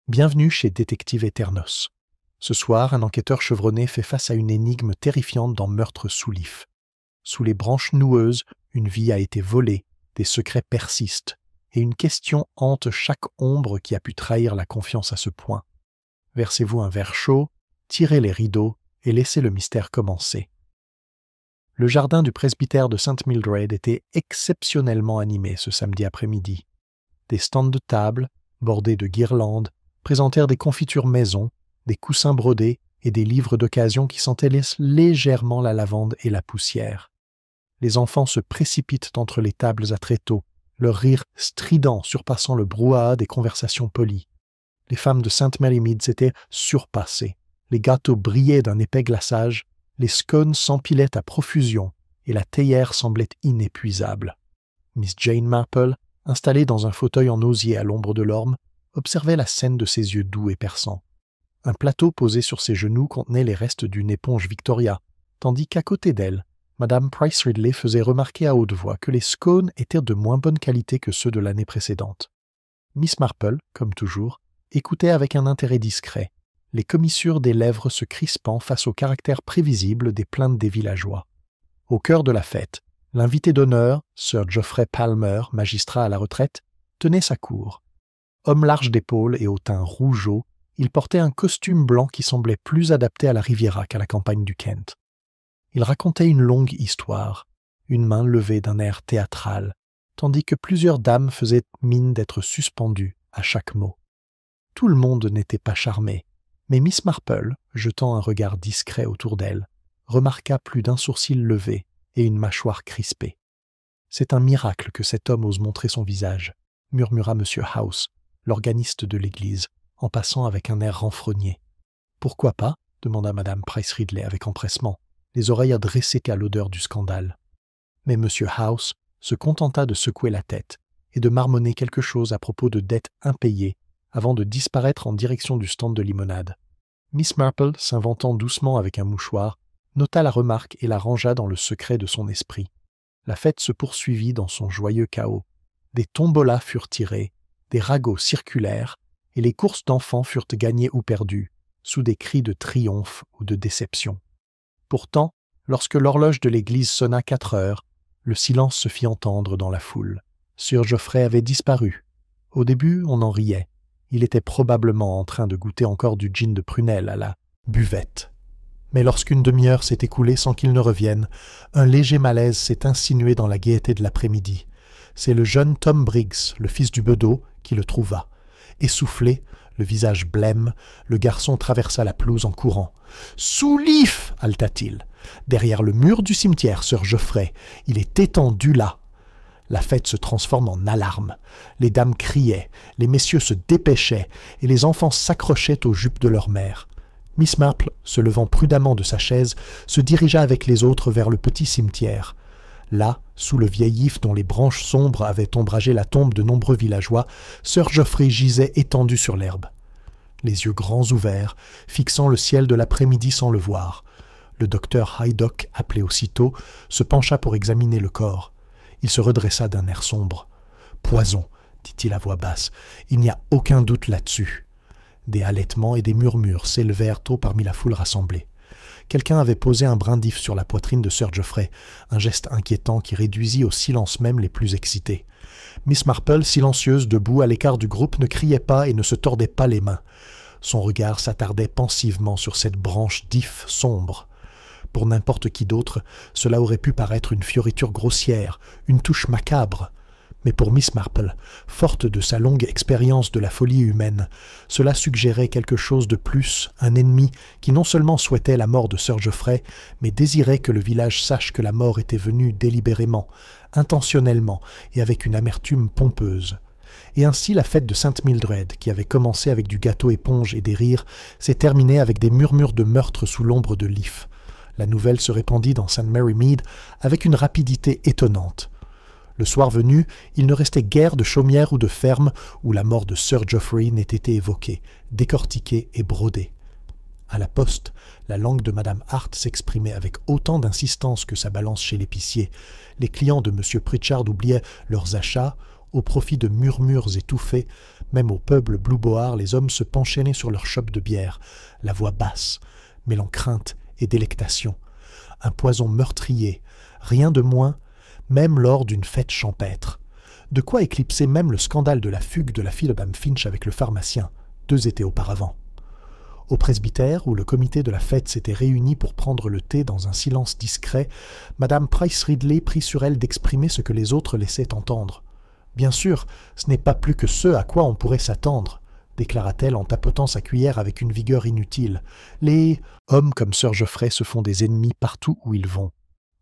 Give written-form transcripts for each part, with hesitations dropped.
Bienvenue chez Détective Eternos. Ce soir, un enquêteur chevronné fait face à une énigme terrifiante dans Meurtre sous l'if. Sous les branches noueuses, une vie a été volée, des secrets persistent, et une question hante chaque ombre qui a pu trahir la confiance à ce point. Versez-vous un verre chaud, tirez les rideaux et laissez le mystère commencer. Le jardin du presbytère de St. Mildred était exceptionnellement animé ce samedi après-midi. Des stands de table, bordés de guirlandes, présentèrent des confitures maison, des coussins brodés et des livres d'occasion qui sentaient légèrement la lavande et la poussière. Les enfants se précipitent entre les tables à tréteaux, leur rire strident surpassant le brouhaha des conversations polies. Les femmes de St. Mary Meads étaient surpassées, les gâteaux brillaient d'un épais glaçage, les scones s'empilaient à profusion et la théière semblait inépuisable. Miss Jane Marple, installée dans un fauteuil en osier à l'ombre de l'orme, observait la scène de ses yeux doux et perçants. Un plateau posé sur ses genoux contenait les restes d'une éponge Victoria, tandis qu'à côté d'elle, Madame Price Ridley faisait remarquer à haute voix que les scones étaient de moins bonne qualité que ceux de l'année précédente. Miss Marple, comme toujours, écoutait avec un intérêt discret, les commissures des lèvres se crispant face au caractère prévisible des plaintes des villageois. Au cœur de la fête, l'invité d'honneur, Sir Geoffrey Palmer, magistrat à la retraite, tenait sa cour. Homme large d'épaules et au teint rougeau, il portait un costume blanc qui semblait plus adapté à la Riviera qu'à la campagne du Kent. Il racontait une longue histoire, une main levée d'un air théâtral, tandis que plusieurs dames faisaient mine d'être suspendues à chaque mot. Tout le monde n'était pas charmé, mais Miss Marple, jetant un regard discret autour d'elle, remarqua plus d'un sourcil levé et une mâchoire crispée. « C'est un miracle que cet homme ose montrer son visage », murmura M. House, l'organiste de l'église, en passant avec un air renfrogné. « Pourquoi pas ?» demanda Madame Price Ridley avec empressement, les oreilles adressées à l'odeur du scandale. Mais M. House se contenta de secouer la tête et de marmonner quelque chose à propos de dettes impayées avant de disparaître en direction du stand de limonade. Miss Marple, s'inventant doucement avec un mouchoir, nota la remarque et la rangea dans le secret de son esprit. La fête se poursuivit dans son joyeux chaos. Des tombolas furent tirés, des ragots circulèrent, et les courses d'enfants furent gagnées ou perdues, sous des cris de triomphe ou de déception. Pourtant, lorsque l'horloge de l'église sonna 4 heures, le silence se fit entendre dans la foule. Sir Geoffrey avait disparu. Au début, on en riait. Il était probablement en train de goûter encore du gin de prunelle à la buvette. Mais lorsqu'une demi-heure s'est écoulée sans qu'il ne revienne, un léger malaise s'est insinué dans la gaieté de l'après-midi. C'est le jeune Tom Briggs, le fils du bedeau, qui le trouva. Essoufflé, le visage blême, le garçon traversa la pelouse en courant. « Sous l'if » haleta-t-il. « Derrière le mur du cimetière, Sir Geoffrey. Il est étendu là. » La fête se transforme en alarme. Les dames criaient, les messieurs se dépêchaient, et les enfants s'accrochaient aux jupes de leur mère. Miss Marple, se levant prudemment de sa chaise, se dirigea avec les autres vers le petit cimetière. Là, sous le vieil if dont les branches sombres avaient ombragé la tombe de nombreux villageois, Sir Geoffrey gisait étendu sur l'herbe, les yeux grands ouverts, fixant le ciel de l'après-midi sans le voir. Le docteur Haydock, appelé aussitôt, se pencha pour examiner le corps. Il se redressa d'un air sombre. « Poison », dit-il à voix basse, « il n'y a aucun doute là-dessus. » Des halètements et des murmures s'élevèrent tôt parmi la foule rassemblée. Quelqu'un avait posé un brin d'if sur la poitrine de Sir Geoffrey, un geste inquiétant qui réduisit au silence même les plus excités. Miss Marple, silencieuse, debout à l'écart du groupe, ne criait pas et ne se tordait pas les mains. Son regard s'attardait pensivement sur cette branche d'if sombre. Pour n'importe qui d'autre, cela aurait pu paraître une fioriture grossière, une touche macabre. Mais pour Miss Marple, forte de sa longue expérience de la folie humaine, cela suggérait quelque chose de plus, un ennemi qui non seulement souhaitait la mort de Sir Geoffrey, mais désirait que le village sache que la mort était venue délibérément, intentionnellement et avec une amertume pompeuse. Et ainsi la fête de St. Mildred, qui avait commencé avec du gâteau éponge et des rires, s'est terminée avec des murmures de meurtre sous l'ombre de l'if. La nouvelle se répandit dans St. Mary Mead avec une rapidité étonnante. Le soir venu, il ne restait guère de chaumière ou de ferme où la mort de Sir Geoffrey n'ait été évoquée, décortiquée et brodée. À la poste, la langue de Madame Hart s'exprimait avec autant d'insistance que sa balance chez l'épicier. Les clients de M. Pritchard oubliaient leurs achats, au profit de murmures étouffés, Même au pub Blue Boar, les hommes se penchaient sur leur chope de bière, la voix basse, mêlant crainte et délectation. Un poison meurtrier, rien de moins, même lors d'une fête champêtre. De quoi éclipser même le scandale de la fugue de la fille de Madame Finch avec le pharmacien, 2 étés auparavant. Au presbytère, où le comité de la fête s'était réuni pour prendre le thé dans un silence discret, Madame Price Ridley prit sur elle d'exprimer ce que les autres laissaient entendre. « Bien sûr, ce n'est pas plus que ce à quoi on pourrait s'attendre », déclara-t-elle en tapotant sa cuillère avec une vigueur inutile. « Les hommes comme Sir Geoffrey se font des ennemis partout où ils vont,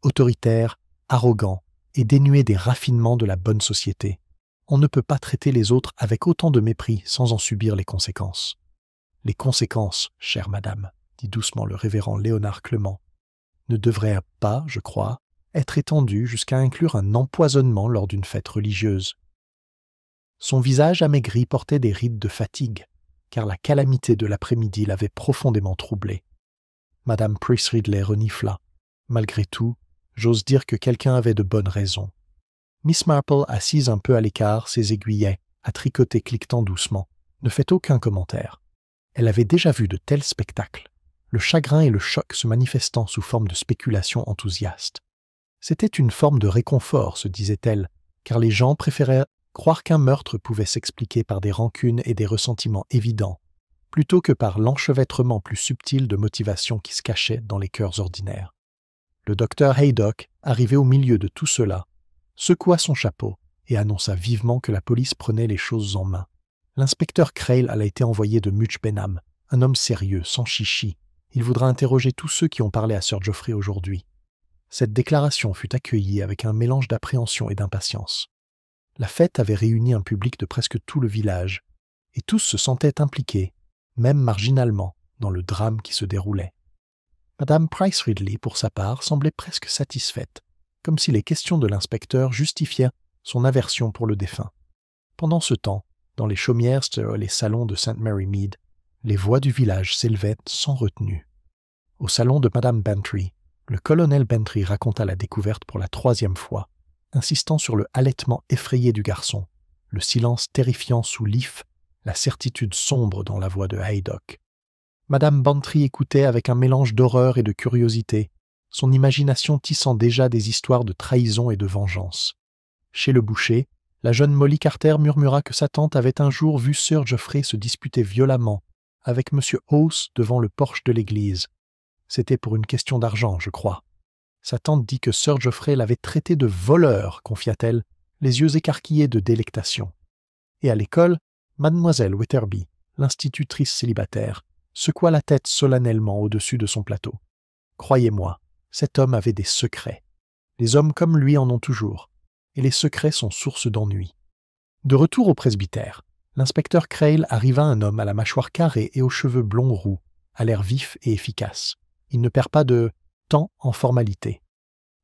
autoritaires, arrogants et dénués des raffinements de la bonne société. On ne peut pas traiter les autres avec autant de mépris sans en subir les conséquences. » « Les conséquences, chère madame, dit doucement le révérend Léonard Clement, ne devraient pas, je crois, être étendues jusqu'à inclure un empoisonnement lors d'une fête religieuse. » Son visage amaigri portait des rides de fatigue, car la calamité de l'après-midi l'avait profondément troublé. Madame Price Ridley renifla. Malgré tout, j'ose dire que quelqu'un avait de bonnes raisons. Miss Marple, assise un peu à l'écart, ses aiguillets, à tricoter cliquetant doucement, ne fait aucun commentaire. Elle avait déjà vu de tels spectacles, le chagrin et le choc se manifestant sous forme de spéculation enthousiaste. C'était une forme de réconfort, se disait-elle, car les gens préféraient croire qu'un meurtre pouvait s'expliquer par des rancunes et des ressentiments évidents, plutôt que par l'enchevêtrement plus subtil de motivations qui se cachaient dans les cœurs ordinaires. Le docteur Haydock, arrivé au milieu de tout cela, secoua son chapeau et annonça vivement que la police prenait les choses en main. L'inspecteur Crail a été envoyé de Much Benham, un homme sérieux, sans chichi. Il voudra interroger tous ceux qui ont parlé à Sir Geoffrey aujourd'hui. Cette déclaration fut accueillie avec un mélange d'appréhension et d'impatience. La fête avait réuni un public de presque tout le village, et tous se sentaient impliqués, même marginalement, dans le drame qui se déroulait. Madame Price Ridley, pour sa part, semblait presque satisfaite, comme si les questions de l'inspecteur justifiaient son aversion pour le défunt. Pendant ce temps, dans les chaumières sur les salons de St. Mary Mead, les voix du village s'élevaient sans retenue. Au salon de Madame Bantry, le colonel Bantry raconta la découverte pour la 3e fois, insistant sur le halètement effrayé du garçon, le silence terrifiant sous l'if, la certitude sombre dans la voix de Haydock. Madame Bantry écoutait avec un mélange d'horreur et de curiosité, son imagination tissant déjà des histoires de trahison et de vengeance. Chez le boucher, la jeune Molly Carter murmura que sa tante avait un jour vu Sir Geoffrey se disputer violemment avec M. House devant le porche de l'église. C'était pour une question d'argent, je crois. Sa tante dit que Sir Geoffrey l'avait traité de voleur, confia-t-elle, les yeux écarquillés de délectation. Et à l'école, Mademoiselle Wetherby, l'institutrice célibataire, secoua la tête solennellement au-dessus de son plateau. Croyez-moi, cet homme avait des secrets. Les hommes comme lui en ont toujours, et les secrets sont source d'ennui. De retour au presbytère, l'inspecteur Crail arriva un homme à la mâchoire carrée et aux cheveux blonds roux, à l'air vif et efficace. Il ne perd pas de temps en formalité.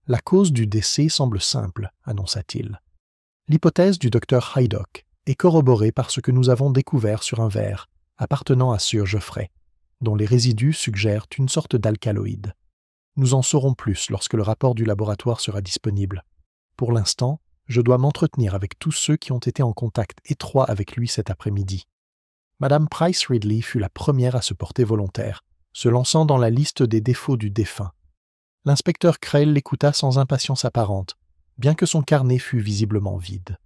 La cause du décès semble simple, annonça-t-il. L'hypothèse du docteur Haydock est corroborée par ce que nous avons découvert sur un verre appartenant à Sir Geoffrey, dont les résidus suggèrent une sorte d'alcaloïde. Nous en saurons plus lorsque le rapport du laboratoire sera disponible. Pour l'instant, je dois m'entretenir avec tous ceux qui ont été en contact étroit avec lui cet après-midi. Madame Price Ridley fut la première à se porter volontaire, se lançant dans la liste des défauts du défunt. L'inspecteur Crail l'écouta sans impatience apparente, bien que son carnet fût visiblement vide.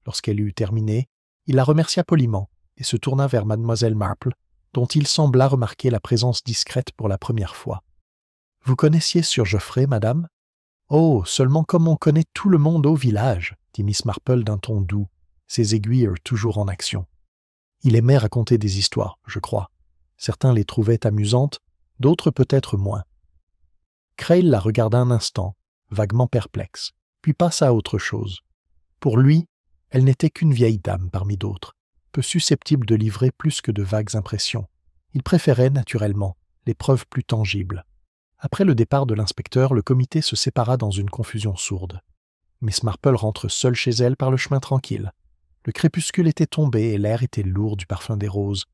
Lorsqu'elle eut terminé, il la remercia poliment et se tourna vers Mademoiselle Marple, dont il sembla remarquer la présence discrète pour la première fois. « Vous connaissiez Sir Geoffrey, madame ?»« Oh, seulement comme on connaît tout le monde au village, » dit Miss Marple d'un ton doux, ses aiguilles toujours en action. Il aimait raconter des histoires, je crois. Certains les trouvaient amusantes, d'autres peut-être moins. Crail la regarda un instant, vaguement perplexe, puis passa à autre chose. Pour lui, elle n'était qu'une vieille dame parmi d'autres, peu susceptible de livrer plus que de vagues impressions. Il préférait, naturellement, les preuves plus tangibles. Après le départ de l'inspecteur, le comité se sépara dans une confusion sourde. Miss Marple rentre seule chez elle par le chemin tranquille. Le crépuscule était tombé et l'air était lourd du parfum des roses.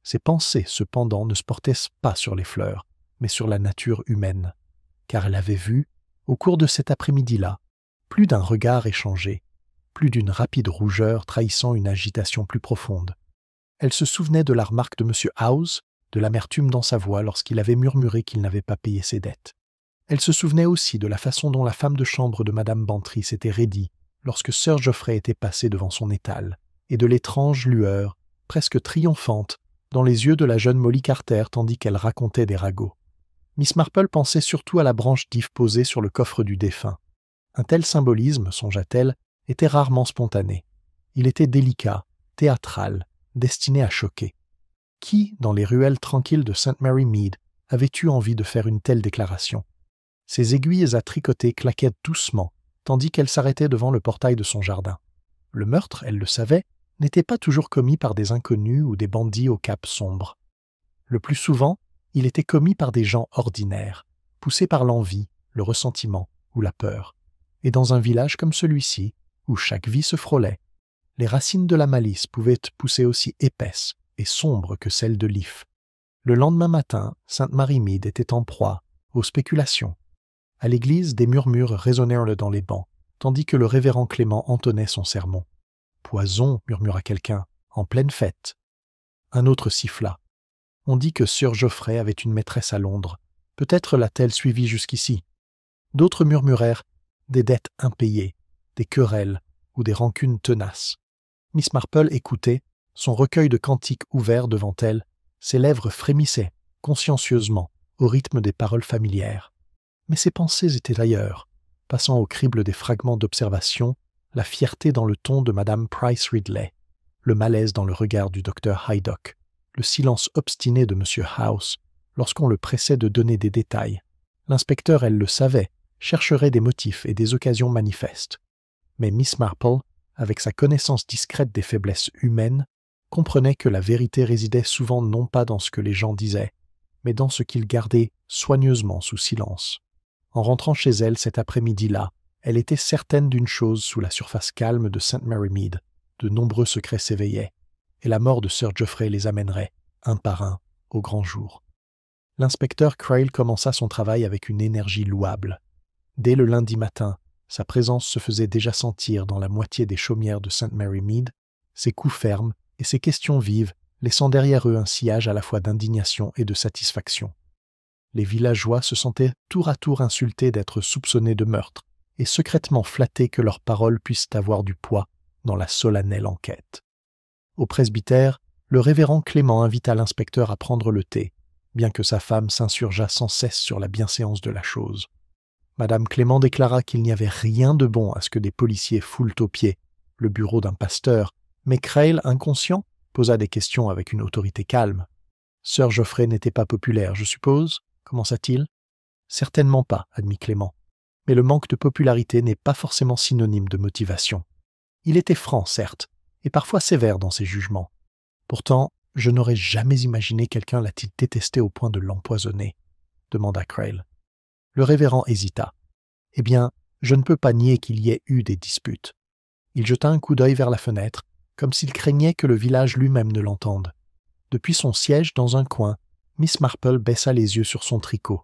Ses pensées, cependant, ne se portaient pas sur les fleurs, mais sur la nature humaine, car elle avait vu, au cours de cet après-midi-là, plus d'un regard échangé, plus d'une rapide rougeur trahissant une agitation plus profonde. Elle se souvenait de la remarque de M. House, de l'amertume dans sa voix lorsqu'il avait murmuré qu'il n'avait pas payé ses dettes. Elle se souvenait aussi de la façon dont la femme de chambre de Mme Bantry s'était raidie lorsque Sir Geoffrey était passé devant son étal, et de l'étrange lueur, presque triomphante, dans les yeux de la jeune Molly Carter tandis qu'elle racontait des ragots. Miss Marple pensait surtout à la branche d'if posée sur le coffre du défunt. Un tel symbolisme, songea-t-elle, était rarement spontané. Il était délicat, théâtral, destiné à choquer. Qui, dans les ruelles tranquilles de St. Mary Mead, avait eu envie de faire une telle déclaration? Ses aiguilles à tricoter claquaient doucement, tandis qu'elle s'arrêtait devant le portail de son jardin. Le meurtre, elle le savait, n'était pas toujours commis par des inconnus ou des bandits aux capes sombres. Le plus souvent, il était commis par des gens ordinaires, poussés par l'envie, le ressentiment ou la peur. Et dans un village comme celui-ci, où chaque vie se frôlait, les racines de la malice pouvaient pousser aussi épaisses et sombres que celles de l'if. Le lendemain matin, Sainte Mary Mead était en proie aux spéculations. À l'église, des murmures résonnèrent dans les bancs, tandis que le révérend Clément entonnait son sermon. « Poison » murmura quelqu'un, « en pleine fête ». Un autre siffla. On dit que Sir Geoffrey avait une maîtresse à Londres. Peut-être l'a-t-elle suivi jusqu'ici. D'autres murmurèrent des dettes impayées, des querelles ou des rancunes tenaces. Miss Marple écoutait, son recueil de cantiques ouvert devant elle, ses lèvres frémissaient, consciencieusement, au rythme des paroles familières. Mais ses pensées étaient ailleurs, passant au crible des fragments d'observation, la fierté dans le ton de Madame Price Ridley, le malaise dans le regard du docteur Haydock, le silence obstiné de M. House lorsqu'on le pressait de donner des détails. L'inspecteur, elle le savait, chercherait des motifs et des occasions manifestes. Mais Miss Marple, avec sa connaissance discrète des faiblesses humaines, comprenait que la vérité résidait souvent non pas dans ce que les gens disaient, mais dans ce qu'ils gardaient soigneusement sous silence. En rentrant chez elle cet après-midi-là, elle était certaine d'une chose sous la surface calme de St. Mary Mead. De nombreux secrets s'éveillaient, et la mort de Sir Geoffrey les amènerait, un par un, au grand jour. L'inspecteur Crail commença son travail avec une énergie louable. Dès le lundi matin, sa présence se faisait déjà sentir dans la moitié des chaumières de St. Mary Mead, ses coups fermes et ses questions vives laissant derrière eux un sillage à la fois d'indignation et de satisfaction. Les villageois se sentaient tour à tour insultés d'être soupçonnés de meurtre et secrètement flattés que leurs paroles puissent avoir du poids dans la solennelle enquête. Au presbytère, le révérend Clément invita l'inspecteur à prendre le thé, bien que sa femme s'insurgeât sans cesse sur la bienséance de la chose. Madame Clément déclara qu'il n'y avait rien de bon à ce que des policiers foulent aux pieds le bureau d'un pasteur, mais Crail, inconscient, posa des questions avec une autorité calme. « Sir Geoffrey n'était pas populaire, je suppose » commença-t-il. « Certainement pas, » admit Clément. « Mais le manque de popularité n'est pas forcément synonyme de motivation. Il était franc, certes, et parfois sévère dans ses jugements. Pourtant, je n'aurais jamais imaginé quelqu'un l'a-t-il détesté au point de l'empoisonner » demanda Crail. Le révérend hésita. « Eh bien, je ne peux pas nier qu'il y ait eu des disputes. » Il jeta un coup d'œil vers la fenêtre, comme s'il craignait que le village lui-même ne l'entende. Depuis son siège dans un coin, Miss Marple baissa les yeux sur son tricot.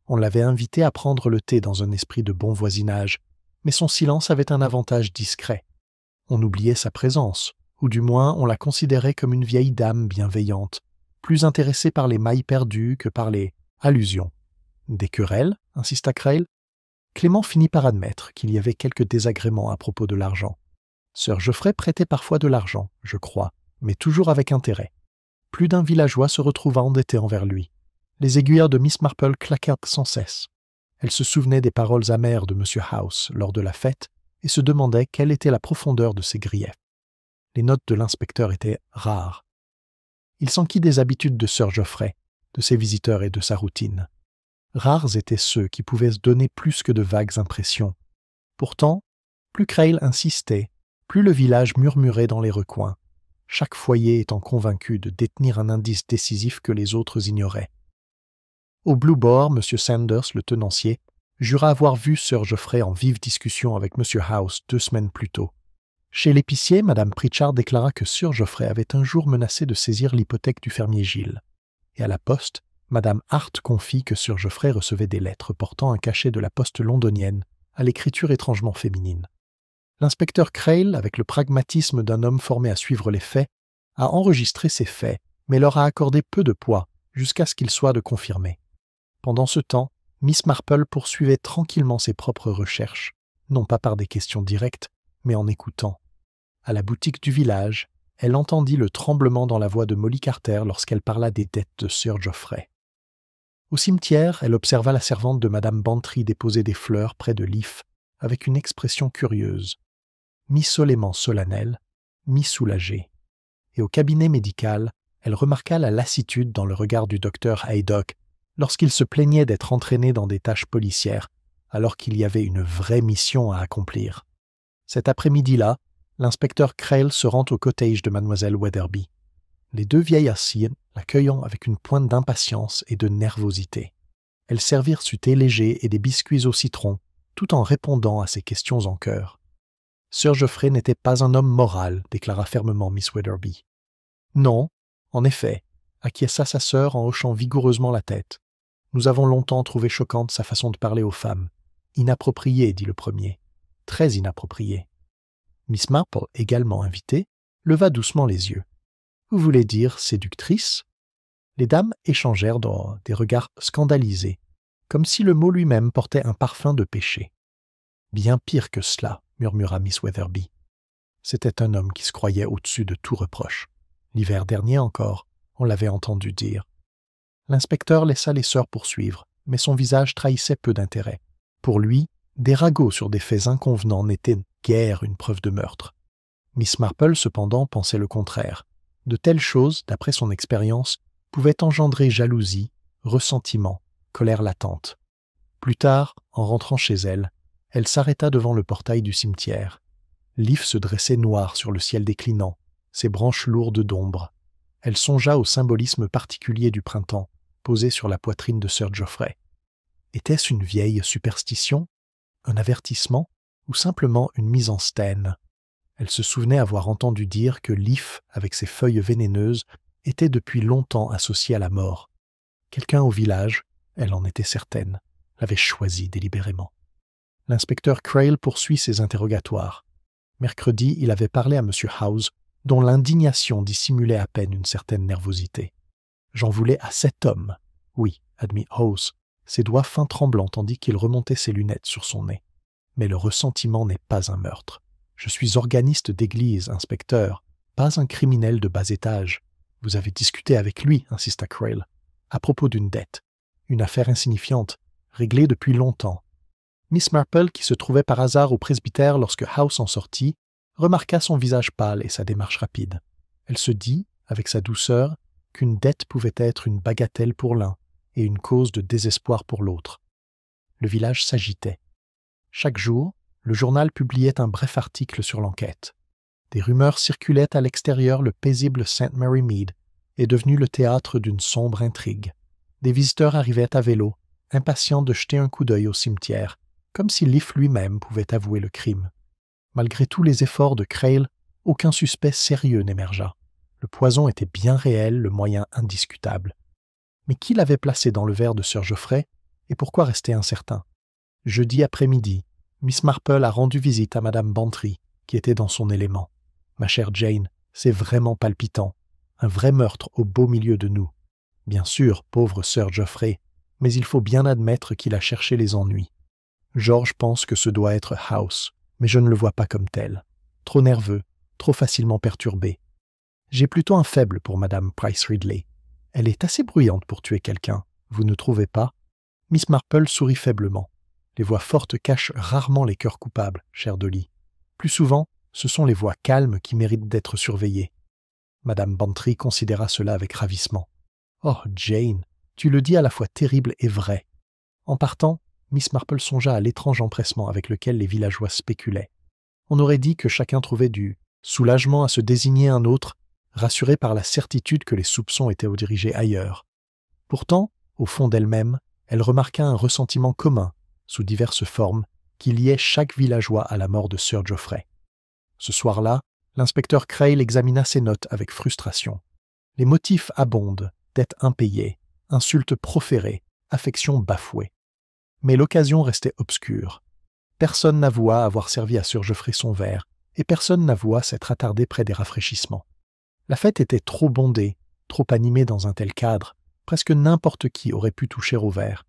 On l'avait invitée à prendre le thé dans un esprit de bon voisinage, mais son silence avait un avantage discret. On oubliait sa présence, ou du moins on la considérait comme une vieille dame bienveillante, plus intéressée par les mailles perdues que par les allusions. « Des querelles » insista Crail. Clément finit par admettre qu'il y avait quelques désagréments à propos de l'argent. Sir Geoffrey prêtait parfois de l'argent, je crois, mais toujours avec intérêt. Plus d'un villageois se retrouva endetté envers lui. Les aiguilleurs de Miss Marple claquèrent sans cesse. Elle se souvenait des paroles amères de M. House lors de la fête et se demandait quelle était la profondeur de ses griefs. Les notes de l'inspecteur étaient rares. Il s'enquit des habitudes de Sir Geoffrey, de ses visiteurs et de sa routine. Rares étaient ceux qui pouvaient se donner plus que de vagues impressions. Pourtant, plus Crail insistait, plus le village murmurait dans les recoins, chaque foyer étant convaincu de détenir un indice décisif que les autres ignoraient. Au Blue Boar, M. Sanders, le tenancier, jura avoir vu Sir Geoffrey en vive discussion avec M. House 2 semaines plus tôt. Chez l'épicier, Mme Pritchard déclara que Sir Geoffrey avait un jour menacé de saisir l'hypothèque du fermier Gilles. Et à la poste, Mme Hart confie que Sir Geoffrey recevait des lettres portant un cachet de la poste londonienne, à l'écriture étrangement féminine. L'inspecteur Crail, avec le pragmatisme d'un homme formé à suivre les faits, a enregistré ces faits, mais leur a accordé peu de poids, jusqu'à ce qu'ils soient de confirmés. Pendant ce temps, Miss Marple poursuivait tranquillement ses propres recherches, non pas par des questions directes, mais en écoutant. À la boutique du village, elle entendit le tremblement dans la voix de Molly Carter lorsqu'elle parla des dettes de Sir Geoffrey. Au cimetière, elle observa la servante de Madame Bantry déposer des fleurs près de Leaf, avec une expression curieuse, mi-solément solennelle, mi-soulagée. Et au cabinet médical, elle remarqua la lassitude dans le regard du docteur Haydock lorsqu'il se plaignait d'être entraîné dans des tâches policières, alors qu'il y avait une vraie mission à accomplir. Cet après-midi-là, l'inspecteur Crail se rend au cottage de mademoiselle Weatherby. Les deux vieilles assises, l'accueillant avec une pointe d'impatience et de nervosité. Elles servirent su thé léger et des biscuits au citron, tout en répondant à ses questions en chœur. Sir Geoffrey n'était pas un homme moral, déclara fermement Miss Weatherby. Non, en effet, acquiesça sa sœur en hochant vigoureusement la tête. Nous avons longtemps trouvé choquante sa façon de parler aux femmes. Inappropriée, dit le premier. Très inappropriée. Miss Marple, également invitée, leva doucement les yeux. Vous voulez dire séductrice? Les dames échangèrent des regards scandalisés, comme si le mot lui-même portait un parfum de péché. Bien pire que cela, murmura Miss Weatherby. C'était un homme qui se croyait au-dessus de tout reproche. L'hiver dernier encore, on l'avait entendu dire. L'inspecteur laissa les sœurs poursuivre, mais son visage trahissait peu d'intérêt. Pour lui, des ragots sur des faits inconvenants n'étaient guère une preuve de meurtre. Miss Marple, cependant, pensait le contraire. De telles choses, d'après son expérience, pouvaient engendrer jalousie, ressentiment, colère latente. Plus tard, en rentrant chez elle, elle s'arrêta devant le portail du cimetière. L'if se dressait noir sur le ciel déclinant, ses branches lourdes d'ombre. Elle songea au symbolisme particulier du printemps, posé sur la poitrine de Sir Geoffrey. Était-ce une vieille superstition, un avertissement, ou simplement une mise en stène? Elle se souvenait avoir entendu dire que l'if, avec ses feuilles vénéneuses, était depuis longtemps associé à la mort. Quelqu'un au village, elle en était certaine, l'avait choisi délibérément. L'inspecteur Crail poursuit ses interrogatoires. Mercredi, il avait parlé à M. House, dont l'indignation dissimulait à peine une certaine nervosité. « J'en voulais à cet homme. »« Oui, » admit House, ses doigts fins tremblants tandis qu'il remontait ses lunettes sur son nez. « Mais le ressentiment n'est pas un meurtre. Je suis organiste d'église, inspecteur, pas un criminel de bas étage. Vous avez discuté avec lui, insista Crail, à propos d'une dette. Une affaire insignifiante, réglée depuis longtemps. » Miss Marple, qui se trouvait par hasard au presbytère lorsque House en sortit, remarqua son visage pâle et sa démarche rapide. Elle se dit, avec sa douceur, qu'une dette pouvait être une bagatelle pour l'un et une cause de désespoir pour l'autre. Le village s'agitait. Chaque jour, le journal publiait un bref article sur l'enquête. Des rumeurs circulaient à l'extérieur. Le paisible St. Mary Mead est devenu le théâtre d'une sombre intrigue. Des visiteurs arrivaient à vélo, impatients de jeter un coup d'œil au cimetière, comme si l'if lui-même pouvait avouer le crime. Malgré tous les efforts de Crail, aucun suspect sérieux n'émergea. Le poison était bien réel, le moyen indiscutable. Mais qui l'avait placé dans le verre de Sir Geoffrey, et pourquoi rester incertain? Jeudi après-midi, Miss Marple a rendu visite à Madame Bantry, qui était dans son élément. « Ma chère Jane, c'est vraiment palpitant. Un vrai meurtre au beau milieu de nous. Bien sûr, pauvre Sir Geoffrey, mais il faut bien admettre qu'il a cherché les ennuis. George pense que ce doit être House, mais je ne le vois pas comme tel. Trop nerveux, trop facilement perturbé. J'ai plutôt un faible pour Madame Price Ridley. Elle est assez bruyante pour tuer quelqu'un, vous ne trouvez pas? » Miss Marple sourit faiblement. Les voix fortes cachent rarement les cœurs coupables, chère Dolly. Plus souvent, ce sont les voix calmes qui méritent d'être surveillées. Madame Bantry considéra cela avec ravissement. « Oh, Jane, tu le dis à la fois terrible et vrai. » En partant, Miss Marple songea à l'étrange empressement avec lequel les villageois spéculaient. On aurait dit que chacun trouvait du soulagement à se désigner un autre, rassuré par la certitude que les soupçons étaient dirigés ailleurs. Pourtant, au fond d'elle-même, elle remarqua un ressentiment commun, sous diverses formes, qui liait chaque villageois à la mort de Sir Geoffrey. Ce soir-là, l'inspecteur Crail examina ses notes avec frustration. Les motifs abondent, dettes impayées, insultes proférées, affections bafouées. Mais l'occasion restait obscure. Personne n'avoua avoir servi à Sir Geoffrey son verre, et personne n'avoua s'être attardé près des rafraîchissements. La fête était trop bondée, trop animée dans un tel cadre, presque n'importe qui aurait pu toucher au verre.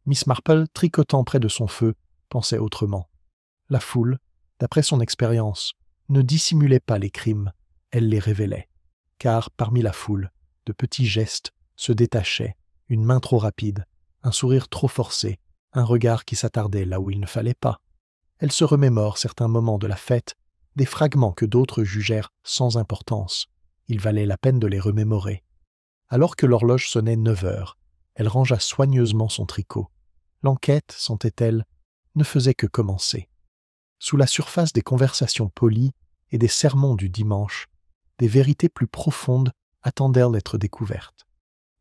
Miss Marple, tricotant près de son feu, pensait autrement. La foule, d'après son expérience, ne dissimulait pas les crimes, elle les révélait. Car, parmi la foule, de petits gestes se détachaient, une main trop rapide, un sourire trop forcé, un regard qui s'attardait là où il ne fallait pas. Elle se remémore certains moments de la fête, des fragments que d'autres jugèrent sans importance. Il valait la peine de les remémorer. Alors que l'horloge sonnait 9 heures, elle rangea soigneusement son tricot. L'enquête, sentait-elle, ne faisait que commencer. Sous la surface des conversations polies et des sermons du dimanche, des vérités plus profondes attendaient d'être découvertes.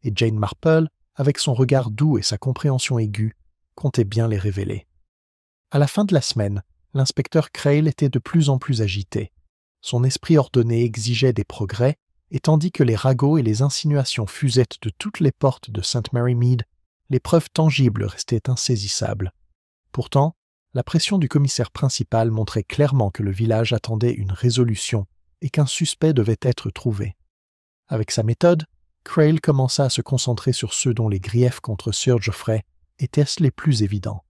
Et Jane Marple, avec son regard doux et sa compréhension aiguë, comptait bien les révéler. À la fin de la semaine, l'inspecteur Crail était de plus en plus agité. Son esprit ordonné exigeait des progrès, et tandis que les ragots et les insinuations fusaient de toutes les portes de St. Mary Mead, les preuves tangibles restaient insaisissables. Pourtant, la pression du commissaire principal montrait clairement que le village attendait une résolution et qu'un suspect devait être trouvé. Avec sa méthode, Crail commença à se concentrer sur ceux dont les griefs contre Sir Geoffrey étaient les plus évidents.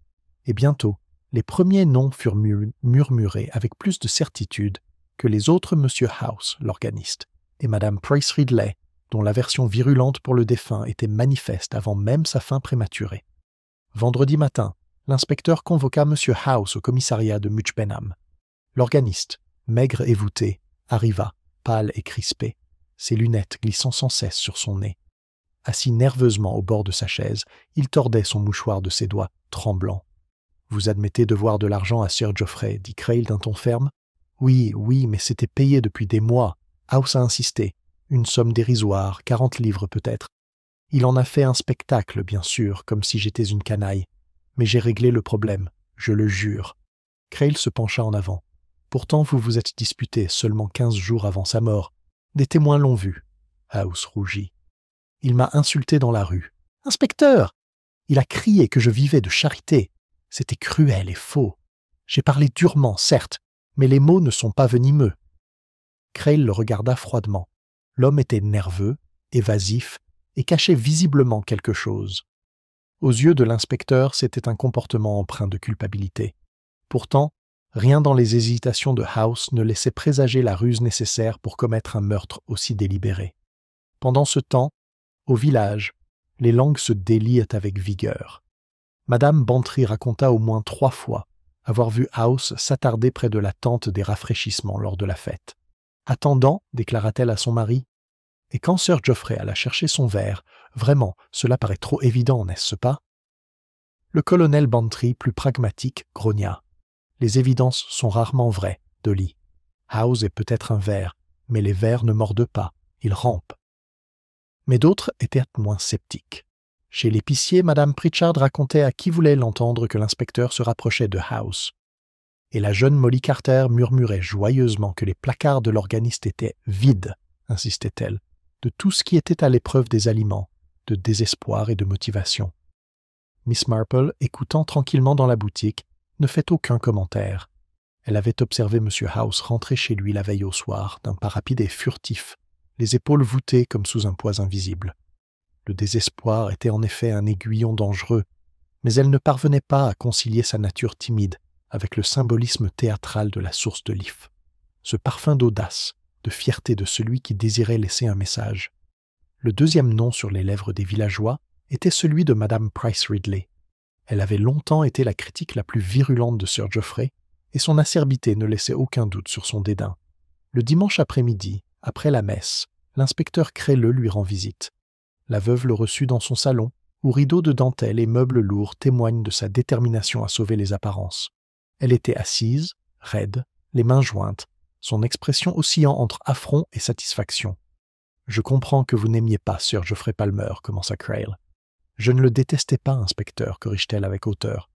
Et bientôt, les premiers noms furent murmurés avec plus de certitude que les autres M. House, l'organiste, et Mme Price Ridley, dont l'aversion virulente pour le défunt était manifeste avant même sa fin prématurée. Vendredi matin, l'inspecteur convoqua M. House au commissariat de Much Benham. L'organiste, maigre et voûté, arriva, pâle et crispé, ses lunettes glissant sans cesse sur son nez. Assis nerveusement au bord de sa chaise, il tordait son mouchoir de ses doigts, tremblant. « Vous admettez devoir de l'argent à Sir Geoffrey, dit Crail d'un ton ferme. « Oui, mais c'était payé depuis des mois. House a insisté. Une somme dérisoire, 40 livres peut-être. Il en a fait un spectacle, bien sûr, comme si j'étais une canaille. Mais j'ai réglé le problème, je le jure. » Crail se pencha en avant. « Pourtant, vous vous êtes disputé seulement 15 jours avant sa mort. Des témoins l'ont vu. » House rougit. « Il m'a insulté dans la rue. « Inspecteur ! Il a crié que je vivais de charité. C'était cruel et faux. J'ai parlé durement, certes, mais les mots ne sont pas venimeux. » Crail le regarda froidement. L'homme était nerveux, évasif, et cachait visiblement quelque chose. Aux yeux de l'inspecteur, c'était un comportement empreint de culpabilité. Pourtant, rien dans les hésitations de House ne laissait présager la ruse nécessaire pour commettre un meurtre aussi délibéré. Pendant ce temps, au village, les langues se délient avec vigueur. Madame Bantry raconta au moins 3 fois avoir vu House s'attarder près de la tente des rafraîchissements lors de la fête. « Attendant, déclara-t-elle à son mari, et quand Sir Geoffrey alla chercher son verre, vraiment, cela paraît trop évident, n'est-ce pas ?» Le colonel Bantry, plus pragmatique, grogna. « Les évidences sont rarement vraies, Dolly. House est peut-être un ver, mais les vers ne mordent pas, ils rampent. » Mais d'autres étaient moins sceptiques. Chez l'épicier, Madame Pritchard racontait à qui voulait l'entendre que l'inspecteur se rapprochait de House. Et la jeune Molly Carter murmurait joyeusement que les placards de l'organiste étaient vides, insistait-elle, de tout ce qui était à l'épreuve des aliments, de désespoir et de motivation. Miss Marple, écoutant tranquillement dans la boutique, ne fait aucun commentaire. Elle avait observé M. House rentrer chez lui la veille au soir, d'un pas rapide et furtif, les épaules voûtées comme sous un poids invisible. Le désespoir était en effet un aiguillon dangereux, mais elle ne parvenait pas à concilier sa nature timide avec le symbolisme théâtral de la source de l'If, ce parfum d'audace, de fierté de celui qui désirait laisser un message. Le deuxième nom sur les lèvres des villageois était celui de Madame Price Ridley. Elle avait longtemps été la critique la plus virulente de Sir Geoffrey, et son acerbité ne laissait aucun doute sur son dédain. Le dimanche après-midi, après la messe, l'inspecteur Crelleux lui rend visite. La veuve le reçut dans son salon, où rideaux de dentelle et meubles lourds témoignent de sa détermination à sauver les apparences. Elle était assise, raide, les mains jointes, son expression oscillant entre affront et satisfaction. « Je comprends que vous n'aimiez pas Sir Geoffrey Palmer, commença Crail. « Je ne le détestais pas, inspecteur, corrige-t-elle avec hauteur.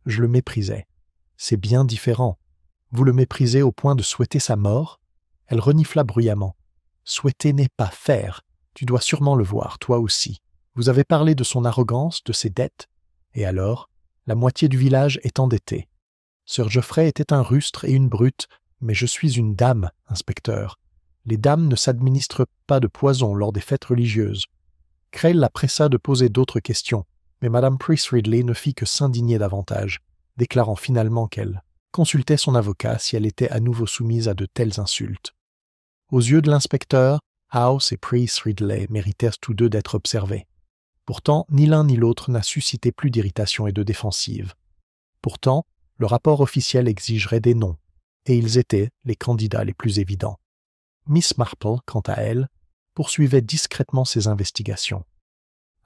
Je le méprisais. C'est bien différent. Vous le méprisez au point de souhaiter sa mort ?» Elle renifla bruyamment. « Souhaiter n'est pas faire. Tu dois sûrement le voir, toi aussi. Vous avez parlé de son arrogance, de ses dettes. Et alors, la moitié du village est endettée. Sir Geoffrey était un rustre et une brute, mais je suis une dame, inspecteur. Les dames ne s'administrent pas de poison lors des fêtes religieuses. » Crail la pressa de poser d'autres questions, mais Madame Price Ridley ne fit que s'indigner davantage, déclarant finalement qu'elle consultait son avocat si elle était à nouveau soumise à de telles insultes. Aux yeux de l'inspecteur, House et Price Ridley méritèrent tous deux d'être observés. Pourtant, ni l'un ni l'autre n'a suscité plus d'irritation et de défensive. Pourtant, le rapport officiel exigerait des noms, et ils étaient les candidats les plus évidents. Miss Marple, quant à elle, poursuivait discrètement ses investigations.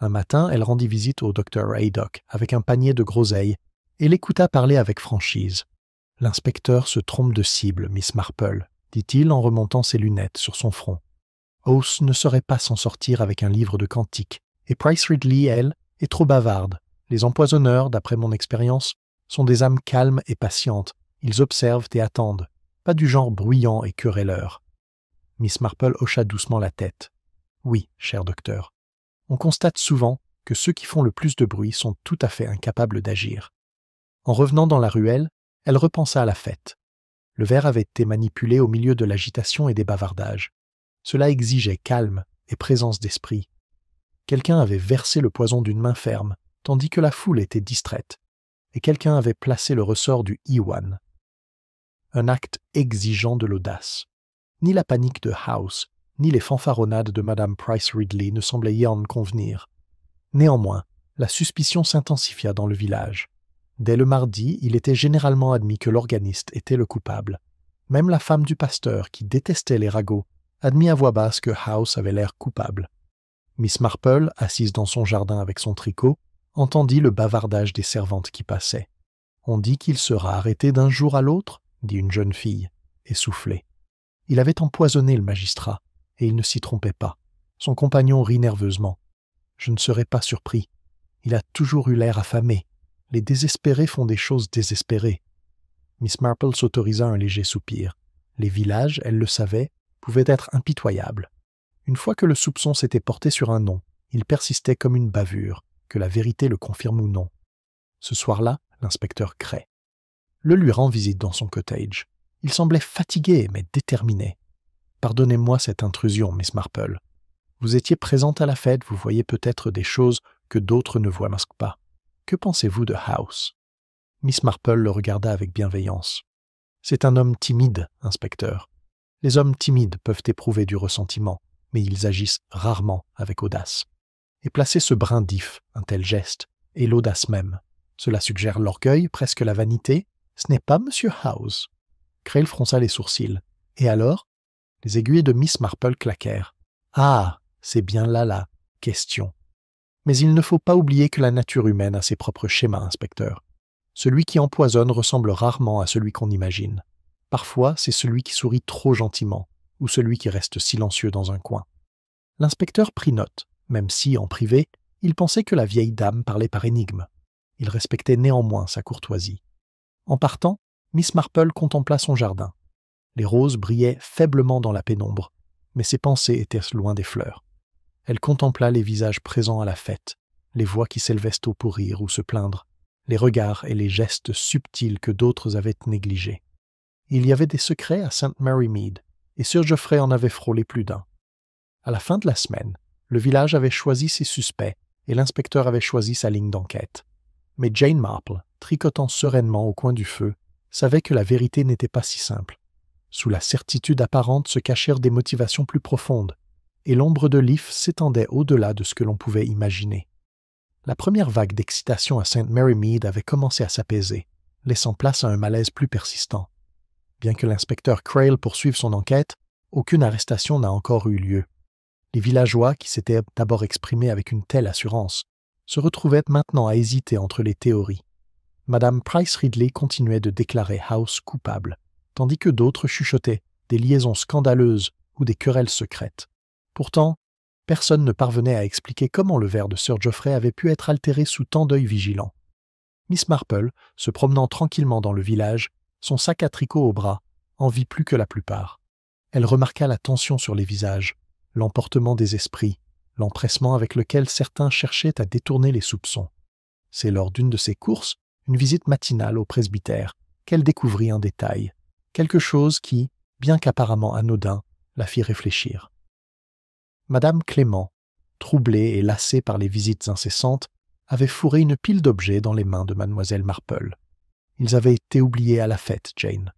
Un matin, elle rendit visite au Dr. Haydock avec un panier de groseilles et l'écouta parler avec franchise. « L'inspecteur se trompe de cible, Miss Marple, » dit-il en remontant ses lunettes sur son front. « House ne saurait pas s'en sortir avec un livre de cantiques, et Price Ridley, elle, est trop bavarde. Les empoisonneurs, d'après mon expérience, sont des âmes calmes et patientes. Ils observent et attendent, pas du genre bruyant et querelleur. » Miss Marple hocha doucement la tête. « Oui, cher docteur. On constate souvent que ceux qui font le plus de bruit sont tout à fait incapables d'agir. » En revenant dans la ruelle, elle repensa à la fête. Le verre avait été manipulé au milieu de l'agitation et des bavardages. Cela exigeait calme et présence d'esprit. Quelqu'un avait versé le poison d'une main ferme, tandis que la foule était distraite, et quelqu'un avait placé le ressort du Iwan. Un acte exigeant de l'audace. Ni la panique de House, ni les fanfaronnades de Madame Price Ridley ne semblaient y en convenir. Néanmoins, la suspicion s'intensifia dans le village. Dès le mardi, il était généralement admis que l'organiste était le coupable. Même la femme du pasteur, qui détestait les ragots, admit à voix basse que House avait l'air coupable. Miss Marple, assise dans son jardin avec son tricot, entendit le bavardage des servantes qui passaient. « On dit qu'il sera arrêté d'un jour à l'autre » dit une jeune fille, essoufflée. Il avait empoisonné le magistrat, et il ne s'y trompait pas. Son compagnon rit nerveusement. « Je ne serais pas surpris. Il a toujours eu l'air affamé. Les désespérés font des choses désespérées. » Miss Marple s'autorisa un léger soupir. Les villages, elle le savait, pouvaient être impitoyables. Une fois que le soupçon s'était porté sur un nom, il persistait comme une bavure, que la vérité le confirme ou non. Ce soir-là, l'inspecteur Cray le lui rend visite dans son cottage. Il semblait fatigué, mais déterminé. « Pardonnez-moi cette intrusion, Miss Marple. Vous étiez présente à la fête, vous voyez peut-être des choses que d'autres ne voient pas. Que pensez-vous de House ?» Miss Marple le regarda avec bienveillance. « C'est un homme timide, inspecteur. Les hommes timides peuvent éprouver du ressentiment, mais ils agissent rarement avec audace. Et placer ce brin d'if, un tel geste, et l'audace même, cela suggère l'orgueil, presque la vanité. Ce n'est pas Monsieur House. » Crail fronça les sourcils. « Et alors ?» Les aiguilles de Miss Marple claquèrent. « Ah, c'est bien là la question. Mais il ne faut pas oublier que la nature humaine a ses propres schémas, inspecteur. Celui qui empoisonne ressemble rarement à celui qu'on imagine. Parfois, c'est celui qui sourit trop gentiment, ou celui qui reste silencieux dans un coin. » L'inspecteur prit note, même si, en privé, il pensait que la vieille dame parlait par énigme. Il respectait néanmoins sa courtoisie. En partant, Miss Marple contempla son jardin. Les roses brillaient faiblement dans la pénombre, mais ses pensées étaient loin des fleurs. Elle contempla les visages présents à la fête, les voix qui s'élevaient tôt pour rire ou se plaindre, les regards et les gestes subtils que d'autres avaient négligés. Il y avait des secrets à St. Mary Mead, et Sir Geoffrey en avait frôlé plus d'un. À la fin de la semaine, le village avait choisi ses suspects et l'inspecteur avait choisi sa ligne d'enquête. Mais Jane Marple, tricotant sereinement au coin du feu, savait que la vérité n'était pas si simple. Sous la certitude apparente se cachèrent des motivations plus profondes, et l'ombre de Leaf s'étendait au-delà de ce que l'on pouvait imaginer. La première vague d'excitation à St. Mary Mead avait commencé à s'apaiser, laissant place à un malaise plus persistant. Bien que l'inspecteur Crail poursuive son enquête, aucune arrestation n'a encore eu lieu. Les villageois, qui s'étaient d'abord exprimés avec une telle assurance, se retrouvaient maintenant à hésiter entre les théories. Madame Price Ridley continuait de déclarer House coupable, tandis que d'autres chuchotaient des liaisons scandaleuses ou des querelles secrètes. Pourtant, personne ne parvenait à expliquer comment le verre de Sir Geoffrey avait pu être altéré sous tant d'œils vigilants. Miss Marple, se promenant tranquillement dans le village, son sac à tricot au bras, en vit plus que la plupart. Elle remarqua la tension sur les visages, l'emportement des esprits, l'empressement avec lequel certains cherchaient à détourner les soupçons. C'est lors d'une de ces courses, une visite matinale au presbytère, qu'elle découvrit un détail, quelque chose qui, bien qu'apparemment anodin, la fit réfléchir. Madame Clément, troublée et lassée par les visites incessantes, avait fourré une pile d'objets dans les mains de mademoiselle Marple. Ils avaient été oubliés à la fête, Jane.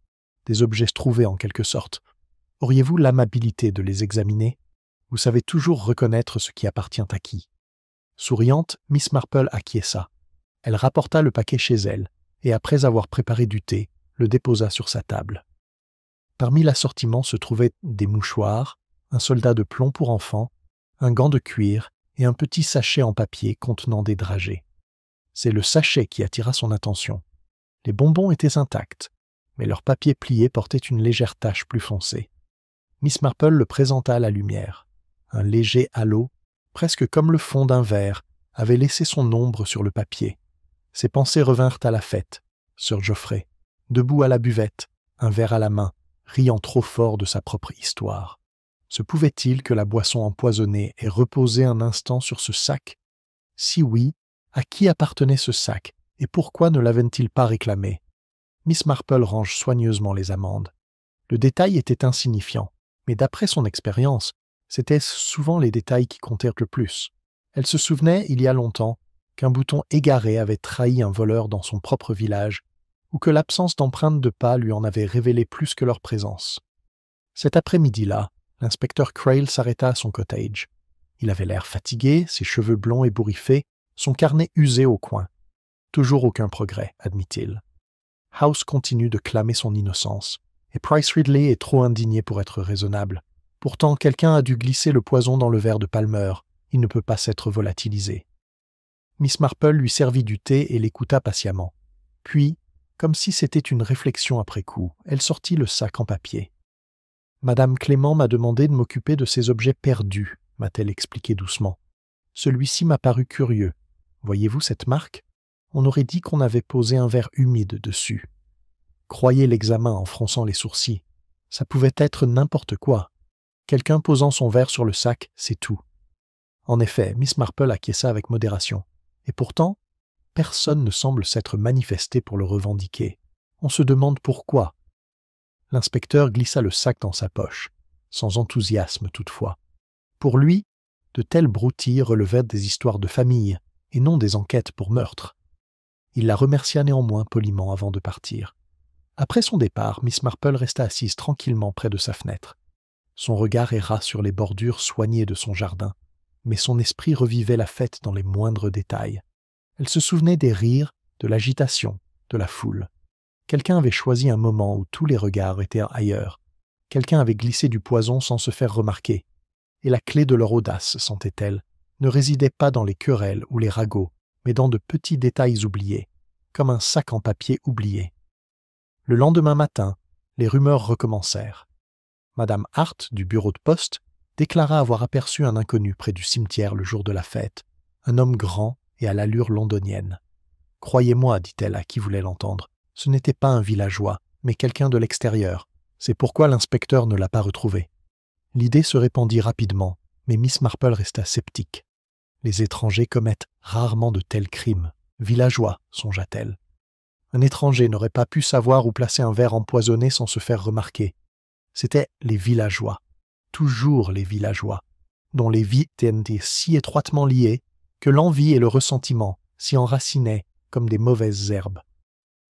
Des objets trouvés en quelque sorte. Auriez-vous l'amabilité de les examiner? Vous savez toujours reconnaître ce qui appartient à qui. Souriante, Miss Marple acquiesça. Elle rapporta le paquet chez elle, et après avoir préparé du thé, le déposa sur sa table. Parmi l'assortiment se trouvaient des mouchoirs, un soldat de plomb pour enfants, un gant de cuir et un petit sachet en papier contenant des dragées. C'est le sachet qui attira son attention. Les bonbons étaient intacts, mais leur papier plié portait une légère tache plus foncée. Miss Marple le présenta à la lumière. Un léger halo, presque comme le fond d'un verre, avait laissé son ombre sur le papier. Ses pensées revinrent à la fête. Sir Geoffrey, debout à la buvette, un verre à la main, riant trop fort de sa propre histoire. Se pouvait-il que la boisson empoisonnée ait reposé un instant sur ce sac? Si oui, à qui appartenait ce sac, et pourquoi ne l'avait-il pas réclamé? Miss Marple range soigneusement les amandes. Le détail était insignifiant, mais d'après son expérience, c'étaient souvent les détails qui comptèrent le plus. Elle se souvenait, il y a longtemps, qu'un bouton égaré avait trahi un voleur dans son propre village, ou que l'absence d'empreintes de pas lui en avait révélé plus que leur présence. Cet après-midi-là, l'inspecteur Crail s'arrêta à son cottage. Il avait l'air fatigué, ses cheveux blonds ébouriffés, son carnet usé au coin. Toujours aucun progrès, admit-il. House continue de clamer son innocence, et Price Ridley est trop indigné pour être raisonnable. Pourtant, quelqu'un a dû glisser le poison dans le verre de Palmer. Il ne peut pas s'être volatilisé. Miss Marple lui servit du thé et l'écouta patiemment. Puis, comme si c'était une réflexion après coup, elle sortit le sac en papier. « Madame Clément m'a demandé de m'occuper de ces objets perdus, m'a-t-elle expliqué doucement. Celui-ci m'a paru curieux. Voyez-vous cette marque? On aurait dit qu'on avait posé un verre humide dessus. Croyez l'examen en fronçant les sourcils. Ça pouvait être n'importe quoi. Quelqu'un posant son verre sur le sac, c'est tout. » En effet, Miss Marple acquiesça avec modération. Et pourtant, personne ne semble s'être manifesté pour le revendiquer. On se demande pourquoi. L'inspecteur glissa le sac dans sa poche, sans enthousiasme toutefois. Pour lui, de telles broutilles relevaient des histoires de famille, et non des enquêtes pour meurtre. Il la remercia néanmoins poliment avant de partir. Après son départ, Miss Marple resta assise tranquillement près de sa fenêtre. Son regard erra sur les bordures soignées de son jardin, mais son esprit revivait la fête dans les moindres détails. Elle se souvenait des rires, de l'agitation, de la foule. Quelqu'un avait choisi un moment où tous les regards étaient ailleurs. Quelqu'un avait glissé du poison sans se faire remarquer. Et la clé de leur audace, sentait-elle, ne résidait pas dans les querelles ou les ragots, mais dans de petits détails oubliés, comme un sac en papier oublié. Le lendemain matin, les rumeurs recommencèrent. Madame Hart, du bureau de poste, déclara avoir aperçu un inconnu près du cimetière le jour de la fête, un homme grand et à l'allure londonienne. « Croyez-moi, dit-elle à qui voulait l'entendre, ce n'était pas un villageois, mais quelqu'un de l'extérieur. C'est pourquoi l'inspecteur ne l'a pas retrouvé. » L'idée se répandit rapidement, mais Miss Marple resta sceptique. Les étrangers commettent rarement de tels crimes. Villageois, songea-t-elle. Un étranger n'aurait pas pu savoir où placer un verre empoisonné sans se faire remarquer. C'étaient les villageois, toujours les villageois, dont les vies étaient si étroitement liées que l'envie et le ressentiment s'y enracinaient comme des mauvaises herbes.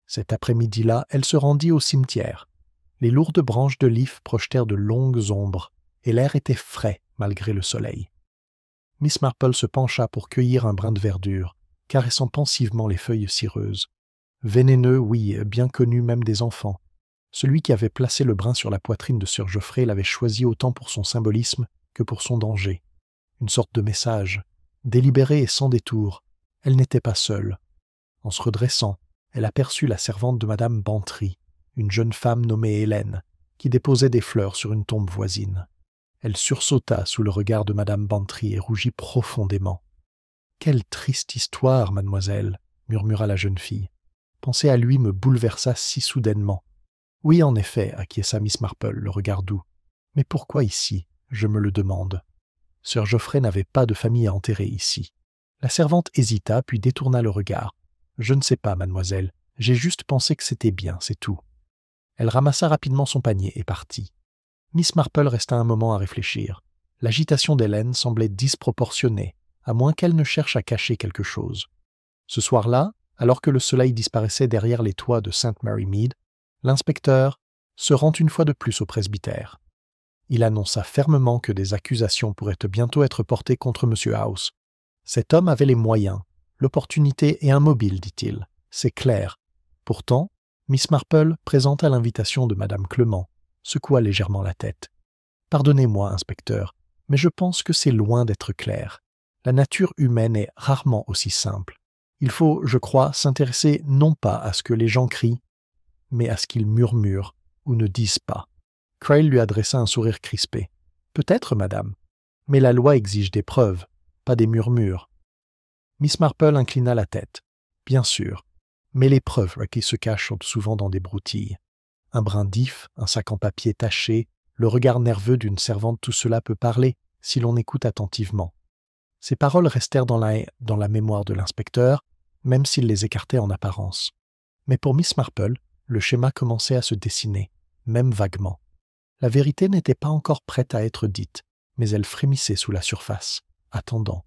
Cet après-midi-là, elle se rendit au cimetière. Les lourdes branches de l'if projetèrent de longues ombres, et l'air était frais malgré le soleil. Miss Marple se pencha pour cueillir un brin de verdure, caressant pensivement les feuilles cireuses. Vénéneux, oui, bien connu même des enfants. Celui qui avait placé le brin sur la poitrine de Sir Geoffrey l'avait choisi autant pour son symbolisme que pour son danger. Une sorte de message, délibéré et sans détour. Elle n'était pas seule. En se redressant, elle aperçut la servante de Madame Bantry, une jeune femme nommée Hélène, qui déposait des fleurs sur une tombe voisine. Elle sursauta sous le regard de Madame Bantry et rougit profondément. « Quelle triste histoire, mademoiselle !» murmura la jeune fille. « Penser à lui me bouleversa si soudainement. » « Oui, en effet, acquiesça Miss Marple, le regard doux. Mais pourquoi ici, je me le demande. Sir Geoffrey n'avait pas de famille à enterrer ici. » La servante hésita, puis détourna le regard. « Je ne sais pas, mademoiselle. J'ai juste pensé que c'était bien, c'est tout. » Elle ramassa rapidement son panier et partit. Miss Marple resta un moment à réfléchir. L'agitation d'Hélène semblait disproportionnée, à moins qu'elle ne cherche à cacher quelque chose. Ce soir-là, alors que le soleil disparaissait derrière les toits de St. Mary Mead, l'inspecteur se rend une fois de plus au presbytère. Il annonça fermement que des accusations pourraient bientôt être portées contre M. House. Cet homme avait les moyens, l'opportunité et un mobile, dit-il. C'est clair. Pourtant, Miss Marple, présente à l'invitation de Madame Clement, secoua légèrement la tête. « Pardonnez-moi, inspecteur, mais je pense que c'est loin d'être clair. La nature humaine est rarement aussi simple. Il faut, je crois, s'intéresser non pas à ce que les gens crient, mais à ce qu'ils murmurent ou ne disent pas. » Crail lui adressa un sourire crispé. « Peut-être, madame, mais la loi exige des preuves, pas des murmures. » Miss Marple inclina la tête. « Bien sûr, mais les preuves qui se cachent sont souvent dans des broutilles. Un brin d'if, un sac en papier taché, le regard nerveux d'une servante, tout cela peut parler si l'on écoute attentivement. » Ces paroles restèrent dans la mémoire de l'inspecteur, même s'il les écartait en apparence. Mais pour Miss Marple, le schéma commençait à se dessiner, même vaguement. La vérité n'était pas encore prête à être dite, mais elle frémissait sous la surface, attendant.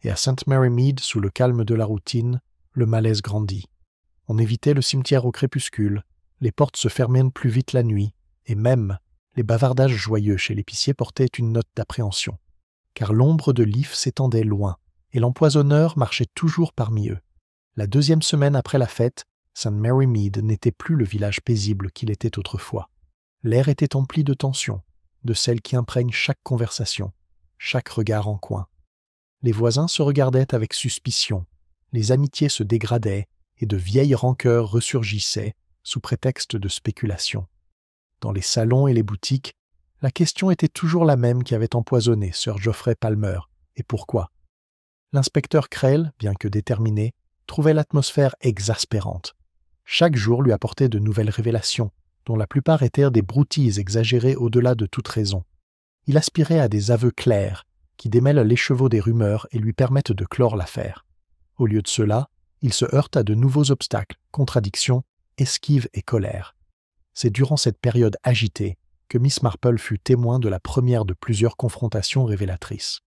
Et à St. Mary Mead, sous le calme de la routine, le malaise grandit. On évitait le cimetière au crépuscule, les portes se fermaient plus vite la nuit, et même les bavardages joyeux chez l'épicier portaient une note d'appréhension. Car l'ombre de l'if s'étendait loin, et l'empoisonneur marchait toujours parmi eux. La deuxième semaine après la fête, St. Mary Mead n'était plus le village paisible qu'il était autrefois. L'air était empli de tension, de celle qui imprègne chaque conversation, chaque regard en coin. Les voisins se regardaient avec suspicion, les amitiés se dégradaient et de vieilles rancœurs ressurgissaient sous prétexte de spéculation. Dans les salons et les boutiques, la question était toujours la même qui avait empoisonné Sir Geoffrey Palmer. Et pourquoi ? L'inspecteur Crail, bien que déterminé, trouvait l'atmosphère exaspérante. Chaque jour lui apportait de nouvelles révélations, dont la plupart étaient des broutilles exagérées au-delà de toute raison. Il aspirait à des aveux clairs, qui démêlent l'écheveau des rumeurs et lui permettent de clore l'affaire. Au lieu de cela, il se heurte à de nouveaux obstacles, contradictions, esquives et colère. C'est durant cette période agitée que Miss Marple fut témoin de la première de plusieurs confrontations révélatrices.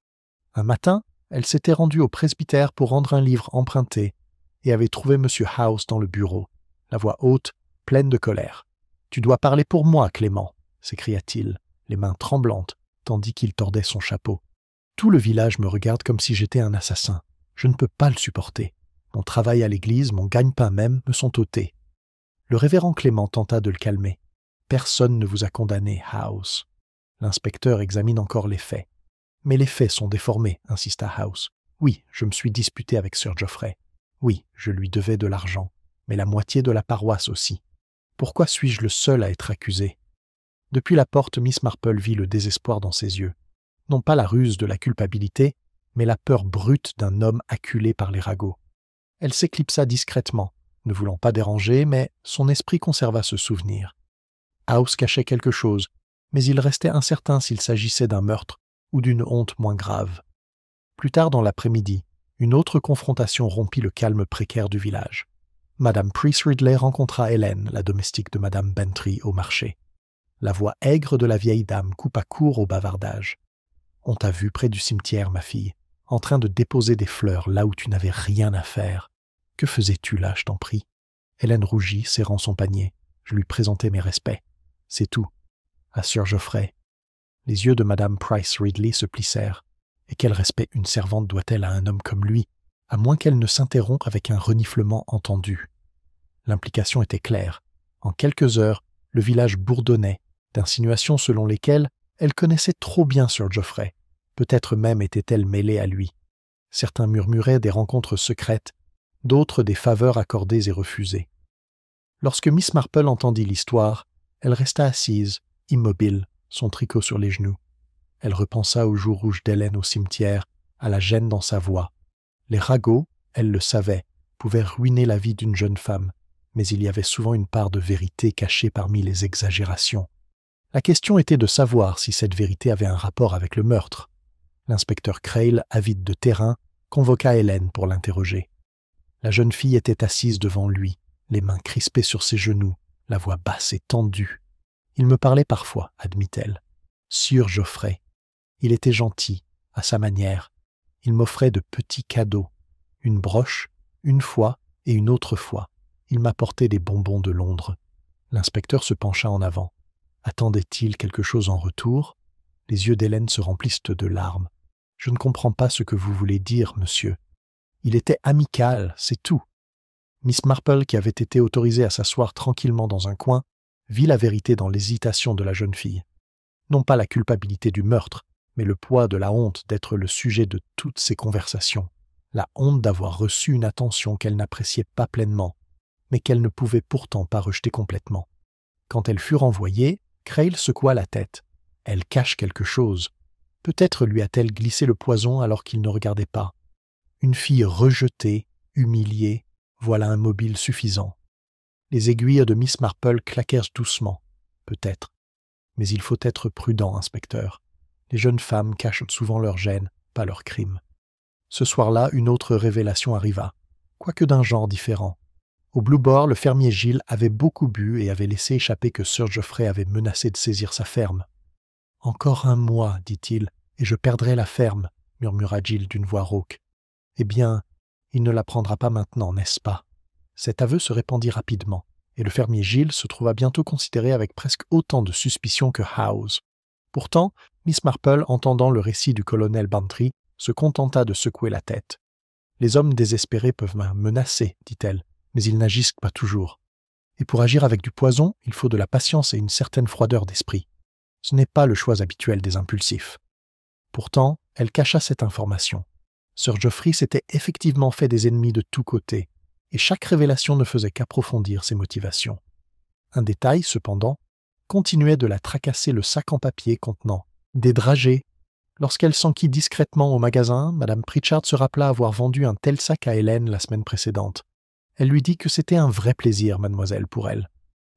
Un matin, elle s'était rendue au presbytère pour rendre un livre emprunté et avait trouvé M. House dans le bureau, la voix haute, pleine de colère. « Tu dois parler pour moi, Clément !» s'écria-t-il, les mains tremblantes, tandis qu'il tordait son chapeau. « Tout le village me regarde comme si j'étais un assassin. Je ne peux pas le supporter. Mon travail à l'église, mon gagne-pain même, me sont ôtés. » Le révérend Clément tenta de le calmer. « Personne ne vous a condamné, House. » L'inspecteur examine encore les faits. « Mais les faits sont déformés, » insista House. « Oui, je me suis disputé avec Sir Geoffrey. Oui, je lui devais de l'argent, mais la moitié de la paroisse aussi. Pourquoi suis-je le seul à être accusé ?» Depuis la porte, Miss Marple vit le désespoir dans ses yeux. Non pas la ruse de la culpabilité, mais la peur brute d'un homme acculé par les ragots. Elle s'éclipsa discrètement, ne voulant pas déranger, mais son esprit conserva ce souvenir. House cachait quelque chose, mais il restait incertain s'il s'agissait d'un meurtre ou d'une honte moins grave. Plus tard dans l'après-midi, une autre confrontation rompit le calme précaire du village. Madame Price Ridley rencontra Hélène, la domestique de Madame Bantry, au marché. La voix aigre de la vieille dame coupa court au bavardage. « On t'a vue près du cimetière, ma fille, en train de déposer des fleurs là où tu n'avais rien à faire. Que faisais-tu là, je t'en prie ?» Hélène rougit, serrant son panier. Je lui présentai mes respects. C'est tout. À Sir Geoffrey. Les yeux de Madame Price Ridley se plissèrent. Et quel respect une servante doit-elle à un homme comme lui, à moins qu'elle ne s'interrompe avec un reniflement entendu. L'implication était claire. En quelques heures, le village bourdonnait, d'insinuations selon lesquelles elle connaissait trop bien Sir Geoffrey. Peut-être même était-elle mêlée à lui. Certains murmuraient des rencontres secrètes, d'autres des faveurs accordées et refusées. Lorsque Miss Marple entendit l'histoire, elle resta assise, immobile, son tricot sur les genoux. Elle repensa aux jours rouges d'Hélène au cimetière, à la gêne dans sa voix. Les ragots, elle le savait, pouvaient ruiner la vie d'une jeune femme, mais il y avait souvent une part de vérité cachée parmi les exagérations. La question était de savoir si cette vérité avait un rapport avec le meurtre. L'inspecteur Crail, avide de terrain, convoqua Hélène pour l'interroger. La jeune fille était assise devant lui, les mains crispées sur ses genoux, la voix basse et tendue. Il me parlait parfois, admit-elle. Sieur Geoffrey. Il était gentil, à sa manière. Il m'offrait de petits cadeaux. Une broche, une fois et une autre fois. Il m'apportait des bonbons de Londres. L'inspecteur se pencha en avant. Attendait-il quelque chose en retour? Les yeux d'Hélène se remplissent de larmes. « Je ne comprends pas ce que vous voulez dire, monsieur. Il était amical, c'est tout. » Miss Marple, qui avait été autorisée à s'asseoir tranquillement dans un coin, vit la vérité dans l'hésitation de la jeune fille. Non pas la culpabilité du meurtre, mais le poids de la honte d'être le sujet de toutes ces conversations. La honte d'avoir reçu une attention qu'elle n'appréciait pas pleinement, mais qu'elle ne pouvait pourtant pas rejeter complètement. Quand elle fut renvoyée, Creil secoua la tête. Elle cache quelque chose. Peut-être lui a-t-elle glissé le poison alors qu'il ne regardait pas. Une fille rejetée, humiliée, voilà un mobile suffisant. Les aiguilles de Miss Marple claquèrent doucement. Peut-être. Mais il faut être prudent, inspecteur. Les jeunes femmes cachent souvent leur gêne, pas leur crime. Ce soir-là, une autre révélation arriva, quoique d'un genre différent. Au Blue Boar, le fermier Gilles avait beaucoup bu et avait laissé échapper que Sir Geoffrey avait menacé de saisir sa ferme. « Encore un mois, dit-il, et je perdrai la ferme, » murmura Gilles d'une voix rauque. « Eh bien, il ne la prendra pas maintenant, n'est-ce pas ?» Cet aveu se répandit rapidement, et le fermier Gilles se trouva bientôt considéré avec presque autant de suspicion que House. Pourtant, Miss Marple, entendant le récit du colonel Bantry, se contenta de secouer la tête. « Les hommes désespérés peuvent me menacer, dit-elle, mais ils n'agissent pas toujours. Et pour agir avec du poison, il faut de la patience et une certaine froideur d'esprit. Ce n'est pas le choix habituel des impulsifs. » Pourtant, elle cacha cette information. Sir Geoffrey s'était effectivement fait des ennemis de tous côtés, et chaque révélation ne faisait qu'approfondir ses motivations. Un détail, cependant, continuait de la tracasser le sac en papier contenant des dragées. Lorsqu'elle s'enquit discrètement au magasin, Madame Pritchard se rappela avoir vendu un tel sac à Hélène la semaine précédente. Elle lui dit que c'était un vrai plaisir, mademoiselle, pour elle.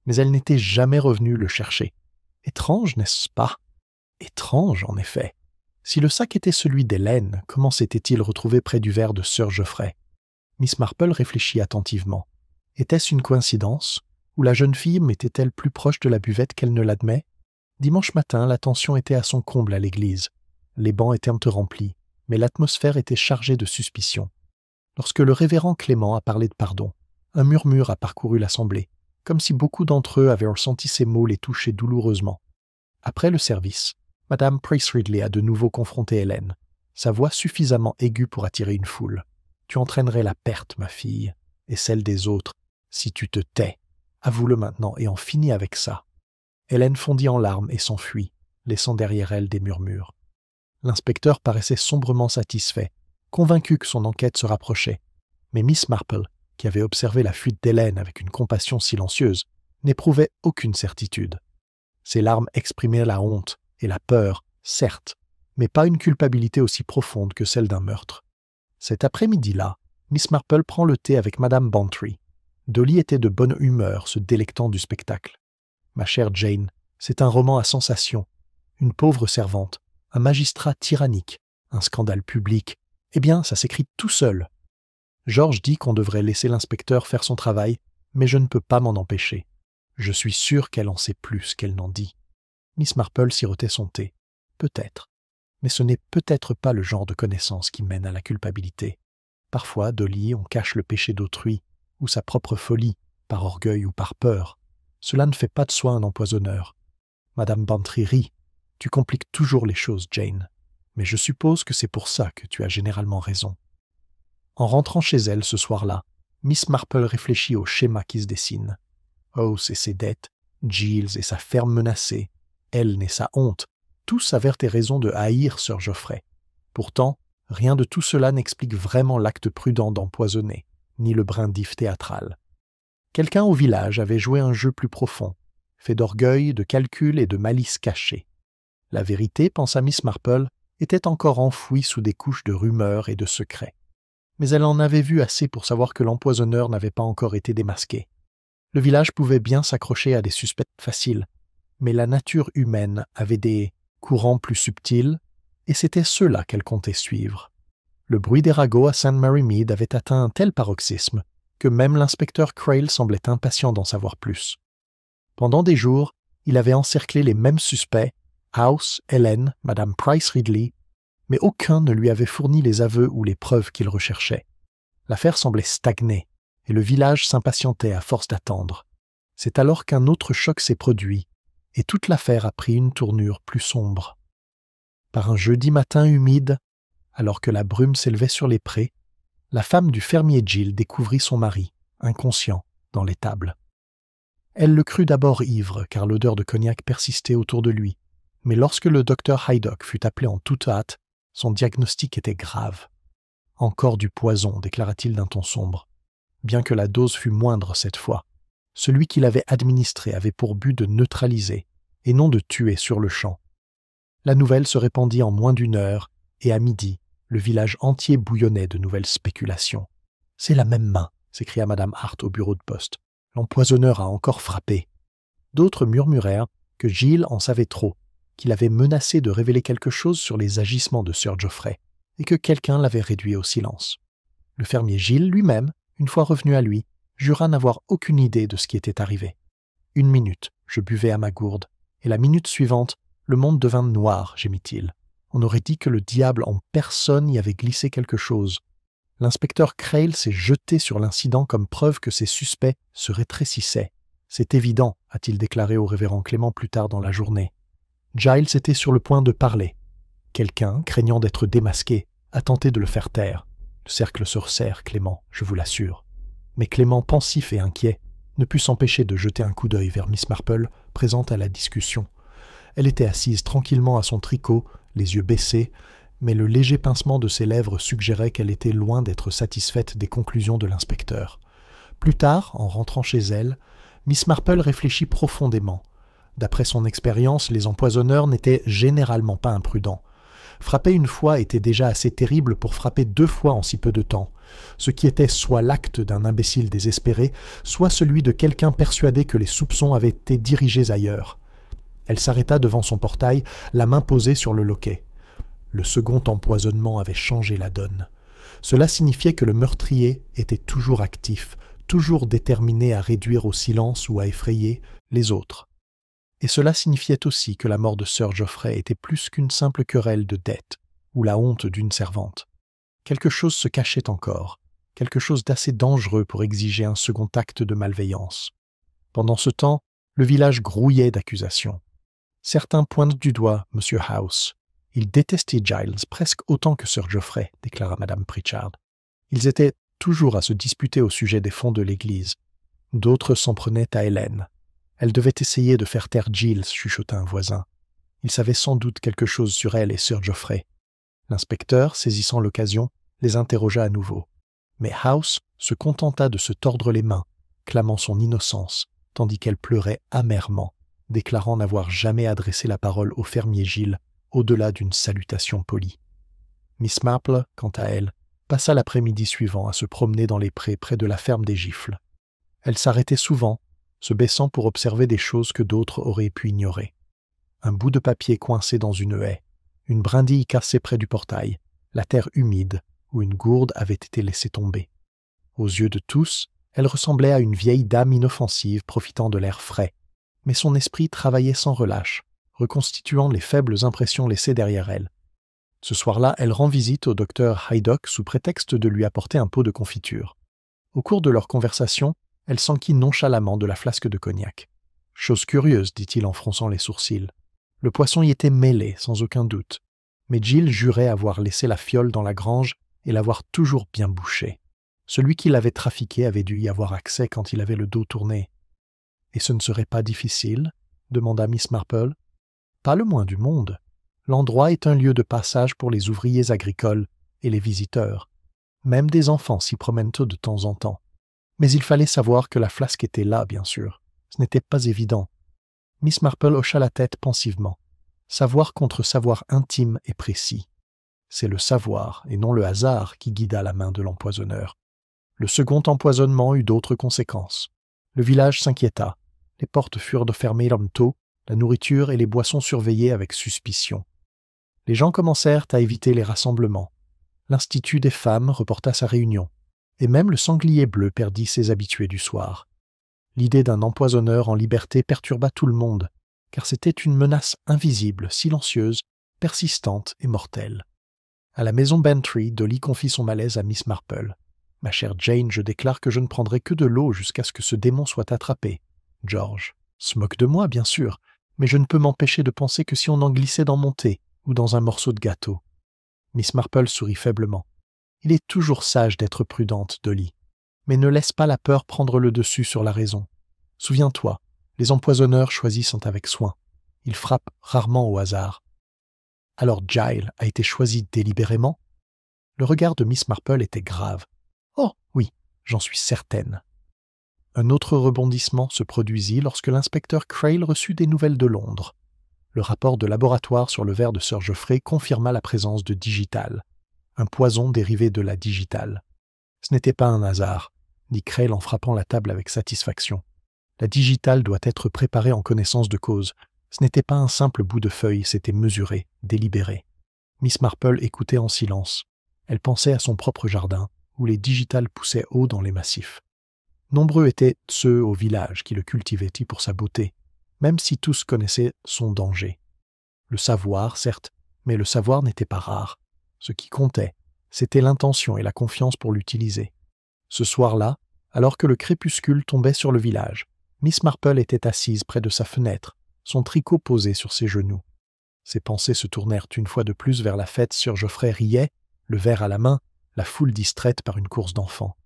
Mais elle n'était jamais revenue le chercher. Étrange, n'est-ce pas? Étrange, en effet. Si le sac était celui d'Hélène, comment s'était-il retrouvé près du verre de Sir Geoffrey? Miss Marple réfléchit attentivement. Était-ce une coïncidence? Ou la jeune fille m'était-elle plus proche de la buvette qu'elle ne l'admet? Dimanche matin, la tension était à son comble à l'église. Les bancs étaient remplis, mais l'atmosphère était chargée de suspicion. Lorsque le révérend Clément a parlé de pardon, un murmure a parcouru l'assemblée, comme si beaucoup d'entre eux avaient ressenti ces mots les toucher douloureusement. Après le service, Madame Price Ridley a de nouveau confronté Hélène, sa voix suffisamment aiguë pour attirer une foule. « Tu entraînerais la perte, ma fille, et celle des autres, si tu te tais. Avoue-le maintenant et en finis avec ça. » Hélène fondit en larmes et s'enfuit, laissant derrière elle des murmures. L'inspecteur paraissait sombrement satisfait, convaincu que son enquête se rapprochait. Mais Miss Marple, qui avait observé la fuite d'Hélène avec une compassion silencieuse, n'éprouvait aucune certitude. Ses larmes exprimaient la honte et la peur, certes, mais pas une culpabilité aussi profonde que celle d'un meurtre. Cet après-midi-là, Miss Marple prend le thé avec Madame Bantry. Dolly était de bonne humeur, se délectant du spectacle. « Ma chère Jane, c'est un roman à sensation. Une pauvre servante, un magistrat tyrannique, un scandale public. Eh bien, ça s'écrit tout seul. George dit qu'on devrait laisser l'inspecteur faire son travail, mais je ne peux pas m'en empêcher. Je suis sûr qu'elle en sait plus qu'elle n'en dit. » Miss Marple sirotait son thé. Peut-être. Mais ce n'est peut-être pas le genre de connaissance qui mène à la culpabilité. Parfois, Dolly, on cache le péché d'autrui, ou sa propre folie, par orgueil ou par peur. Cela ne fait pas de soi un empoisonneur. Madame Bantry rit. Tu compliques toujours les choses, Jane. Mais je suppose que c'est pour ça que tu as généralement raison. En rentrant chez elle ce soir-là, Miss Marple réfléchit au schéma qui se dessine. Oh, c'est ses dettes, Giles et sa ferme menacée, elle et sa honte, tous avèrent des raisons de haïr Sir Geoffrey. Pourtant, rien de tout cela n'explique vraiment l'acte prudent d'empoisonner, ni le brin d'if théâtral. Quelqu'un au village avait joué un jeu plus profond, fait d'orgueil, de calcul et de malice cachée. La vérité, pensa Miss Marple, était encore enfouie sous des couches de rumeurs et de secrets. Mais elle en avait vu assez pour savoir que l'empoisonneur n'avait pas encore été démasqué. Le village pouvait bien s'accrocher à des suspects faciles, mais la nature humaine avait des courants plus subtils, et c'était ceux-là qu'elle comptait suivre. Le bruit des ragots à St. Mary Mead avait atteint un tel paroxysme que même l'inspecteur Crail semblait impatient d'en savoir plus. Pendant des jours, il avait encerclé les mêmes suspects, House, Helen, Madame Price Ridley, mais aucun ne lui avait fourni les aveux ou les preuves qu'il recherchait. L'affaire semblait stagner, et le village s'impatientait à force d'attendre. C'est alors qu'un autre choc s'est produit, et toute l'affaire a pris une tournure plus sombre. Par un jeudi matin humide, alors que la brume s'élevait sur les prés, la femme du fermier Jill découvrit son mari, inconscient, dans l'étable. Elle le crut d'abord ivre, car l'odeur de cognac persistait autour de lui, mais lorsque le docteur Haydock fut appelé en toute hâte, son diagnostic était grave. « Encore du poison », déclara-t-il d'un ton sombre. Bien que la dose fût moindre cette fois, celui qui l'avait administré avait pour but de neutraliser, et non de tuer sur le champ. La nouvelle se répandit en moins d'une heure, et à midi, le village entier bouillonnait de nouvelles spéculations. « C'est la même main », s'écria Madame Hart au bureau de poste. « L'empoisonneur a encore frappé. » D'autres murmurèrent que Gill en savait trop, qu'il avait menacé de révéler quelque chose sur les agissements de Sir Geoffrey, et que quelqu'un l'avait réduit au silence. Le fermier Gill lui-même, une fois revenu à lui, jura n'avoir aucune idée de ce qui était arrivé. « 1 minute, je buvais à ma gourde, et la minute suivante, le monde devint noir, gémit-il. On aurait dit que le diable en personne y avait glissé quelque chose. L'inspecteur Crail s'est jeté sur l'incident comme preuve que ses suspects se rétrécissaient. C'est évident, a-t-il déclaré au révérend Clément plus tard dans la journée. Giles était sur le point de parler. Quelqu'un, craignant d'être démasqué, a tenté de le faire taire. Le cercle se resserre, Clément, je vous l'assure. Mais Clément, pensif et inquiet, ne put s'empêcher de jeter un coup d'œil vers Miss Marple, présente à la discussion. Elle était assise tranquillement à son tricot, les yeux baissés, mais le léger pincement de ses lèvres suggérait qu'elle était loin d'être satisfaite des conclusions de l'inspecteur. Plus tard, en rentrant chez elle, Miss Marple réfléchit profondément. D'après son expérience, les empoisonneurs n'étaient généralement pas imprudents. Frapper une fois était déjà assez terrible pour frapper 2 fois en si peu de temps, ce qui était soit l'acte d'un imbécile désespéré, soit celui de quelqu'un persuadé que les soupçons avaient été dirigés ailleurs. Elle s'arrêta devant son portail, la main posée sur le loquet. Le second empoisonnement avait changé la donne. Cela signifiait que le meurtrier était toujours actif, toujours déterminé à réduire au silence ou à effrayer les autres. Et cela signifiait aussi que la mort de Sir Geoffrey était plus qu'une simple querelle de dette ou la honte d'une servante. Quelque chose se cachait encore, quelque chose d'assez dangereux pour exiger un second acte de malveillance. Pendant ce temps, le village grouillait d'accusations. Certains pointent du doigt M. House. Il détestait Giles presque autant que Sir Geoffrey, déclara Madame Pritchard. Ils étaient toujours à se disputer au sujet des fonds de l'Église. D'autres s'en prenaient à Hélène. Elle devait essayer de faire taire Giles, chuchota un voisin. Il savait sans doute quelque chose sur elle et Sir Geoffrey. L'inspecteur, saisissant l'occasion, les interrogea à nouveau. Mais House se contenta de se tordre les mains, clamant son innocence, tandis qu'elle pleurait amèrement, déclarant n'avoir jamais adressé la parole au fermier Gill au-delà d'une salutation polie. Miss Marple, quant à elle, passa l'après-midi suivant à se promener dans les prés près de la ferme des Gifles. Elle s'arrêtait souvent, se baissant pour observer des choses que d'autres auraient pu ignorer. Un bout de papier coincé dans une haie, une brindille cassée près du portail, la terre humide où une gourde avait été laissée tomber. Aux yeux de tous, elle ressemblait à une vieille dame inoffensive profitant de l'air frais, mais son esprit travaillait sans relâche, reconstituant les faibles impressions laissées derrière elle. Ce soir-là, elle rend visite au docteur Haydock sous prétexte de lui apporter un pot de confiture. Au cours de leur conversation, elle s'enquit nonchalamment de la flasque de cognac. « Chose curieuse, dit-il en fronçant les sourcils. Le poisson y était mêlé, sans aucun doute. Mais Gill jurait avoir laissé la fiole dans la grange et l'avoir toujours bien bouchée. Celui qui l'avait trafiqué avait dû y avoir accès quand il avait le dos tourné. « Et ce ne serait pas difficile ?» demanda Miss Marple. « Pas le moins du monde. L'endroit est un lieu de passage pour les ouvriers agricoles et les visiteurs. Même des enfants s'y promènent de temps en temps. Mais il fallait savoir que la flasque était là, bien sûr. Ce n'était pas évident. » Miss Marple hocha la tête pensivement. Savoir contre savoir intime et précis. C'est le savoir, et non le hasard, qui guida la main de l'empoisonneur. Le second empoisonnement eut d'autres conséquences. Le village s'inquiéta. Les portes furent fermées l'homme tôt, la nourriture et les boissons surveillées avec suspicion. Les gens commencèrent à éviter les rassemblements. L'Institut des femmes reporta sa réunion. et même le sanglier bleu perdit ses habitués du soir. L'idée d'un empoisonneur en liberté perturba tout le monde, car c'était une menace invisible, silencieuse, persistante et mortelle. À la maison Bantry, Dolly confie son malaise à Miss Marple. « Ma chère Jane, je déclare que je ne prendrai que de l'eau jusqu'à ce que ce démon soit attrapé. George se moque de moi, bien sûr, mais je ne peux m'empêcher de penser que si on en glissait dans mon thé ou dans un morceau de gâteau. » Miss Marple sourit faiblement. « Il est toujours sage d'être prudente, Dolly, mais ne laisse pas la peur prendre le dessus sur la raison. Souviens-toi, les empoisonneurs choisissent avec soin. Ils frappent rarement au hasard. » Alors Giles a été choisi délibérément? Le regard de Miss Marple était grave. « Oh, oui, j'en suis certaine. » Un autre rebondissement se produisit lorsque l'inspecteur Crail reçut des nouvelles de Londres. Le rapport de laboratoire sur le verre de Sir Geoffrey confirma la présence de digital, un poison dérivé de la digitale. Ce n'était pas un hasard, dit Crail en frappant la table avec satisfaction. La digitale doit être préparée en connaissance de cause. Ce n'était pas un simple bout de feuille, c'était mesuré, délibéré. Miss Marple écoutait en silence. Elle pensait à son propre jardin, où les digitales poussaient haut dans les massifs. Nombreux étaient ceux au village qui le cultivaient pour sa beauté, même si tous connaissaient son danger. Le savoir, certes, mais le savoir n'était pas rare. Ce qui comptait, c'était l'intention et la confiance pour l'utiliser. Ce soir-là, alors que le crépuscule tombait sur le village, Miss Marple était assise près de sa fenêtre, son tricot posé sur ses genoux. Ses pensées se tournèrent une fois de plus vers la fête. Sir Geoffrey riait, le verre à la main, la foule distraite par une course d'enfants.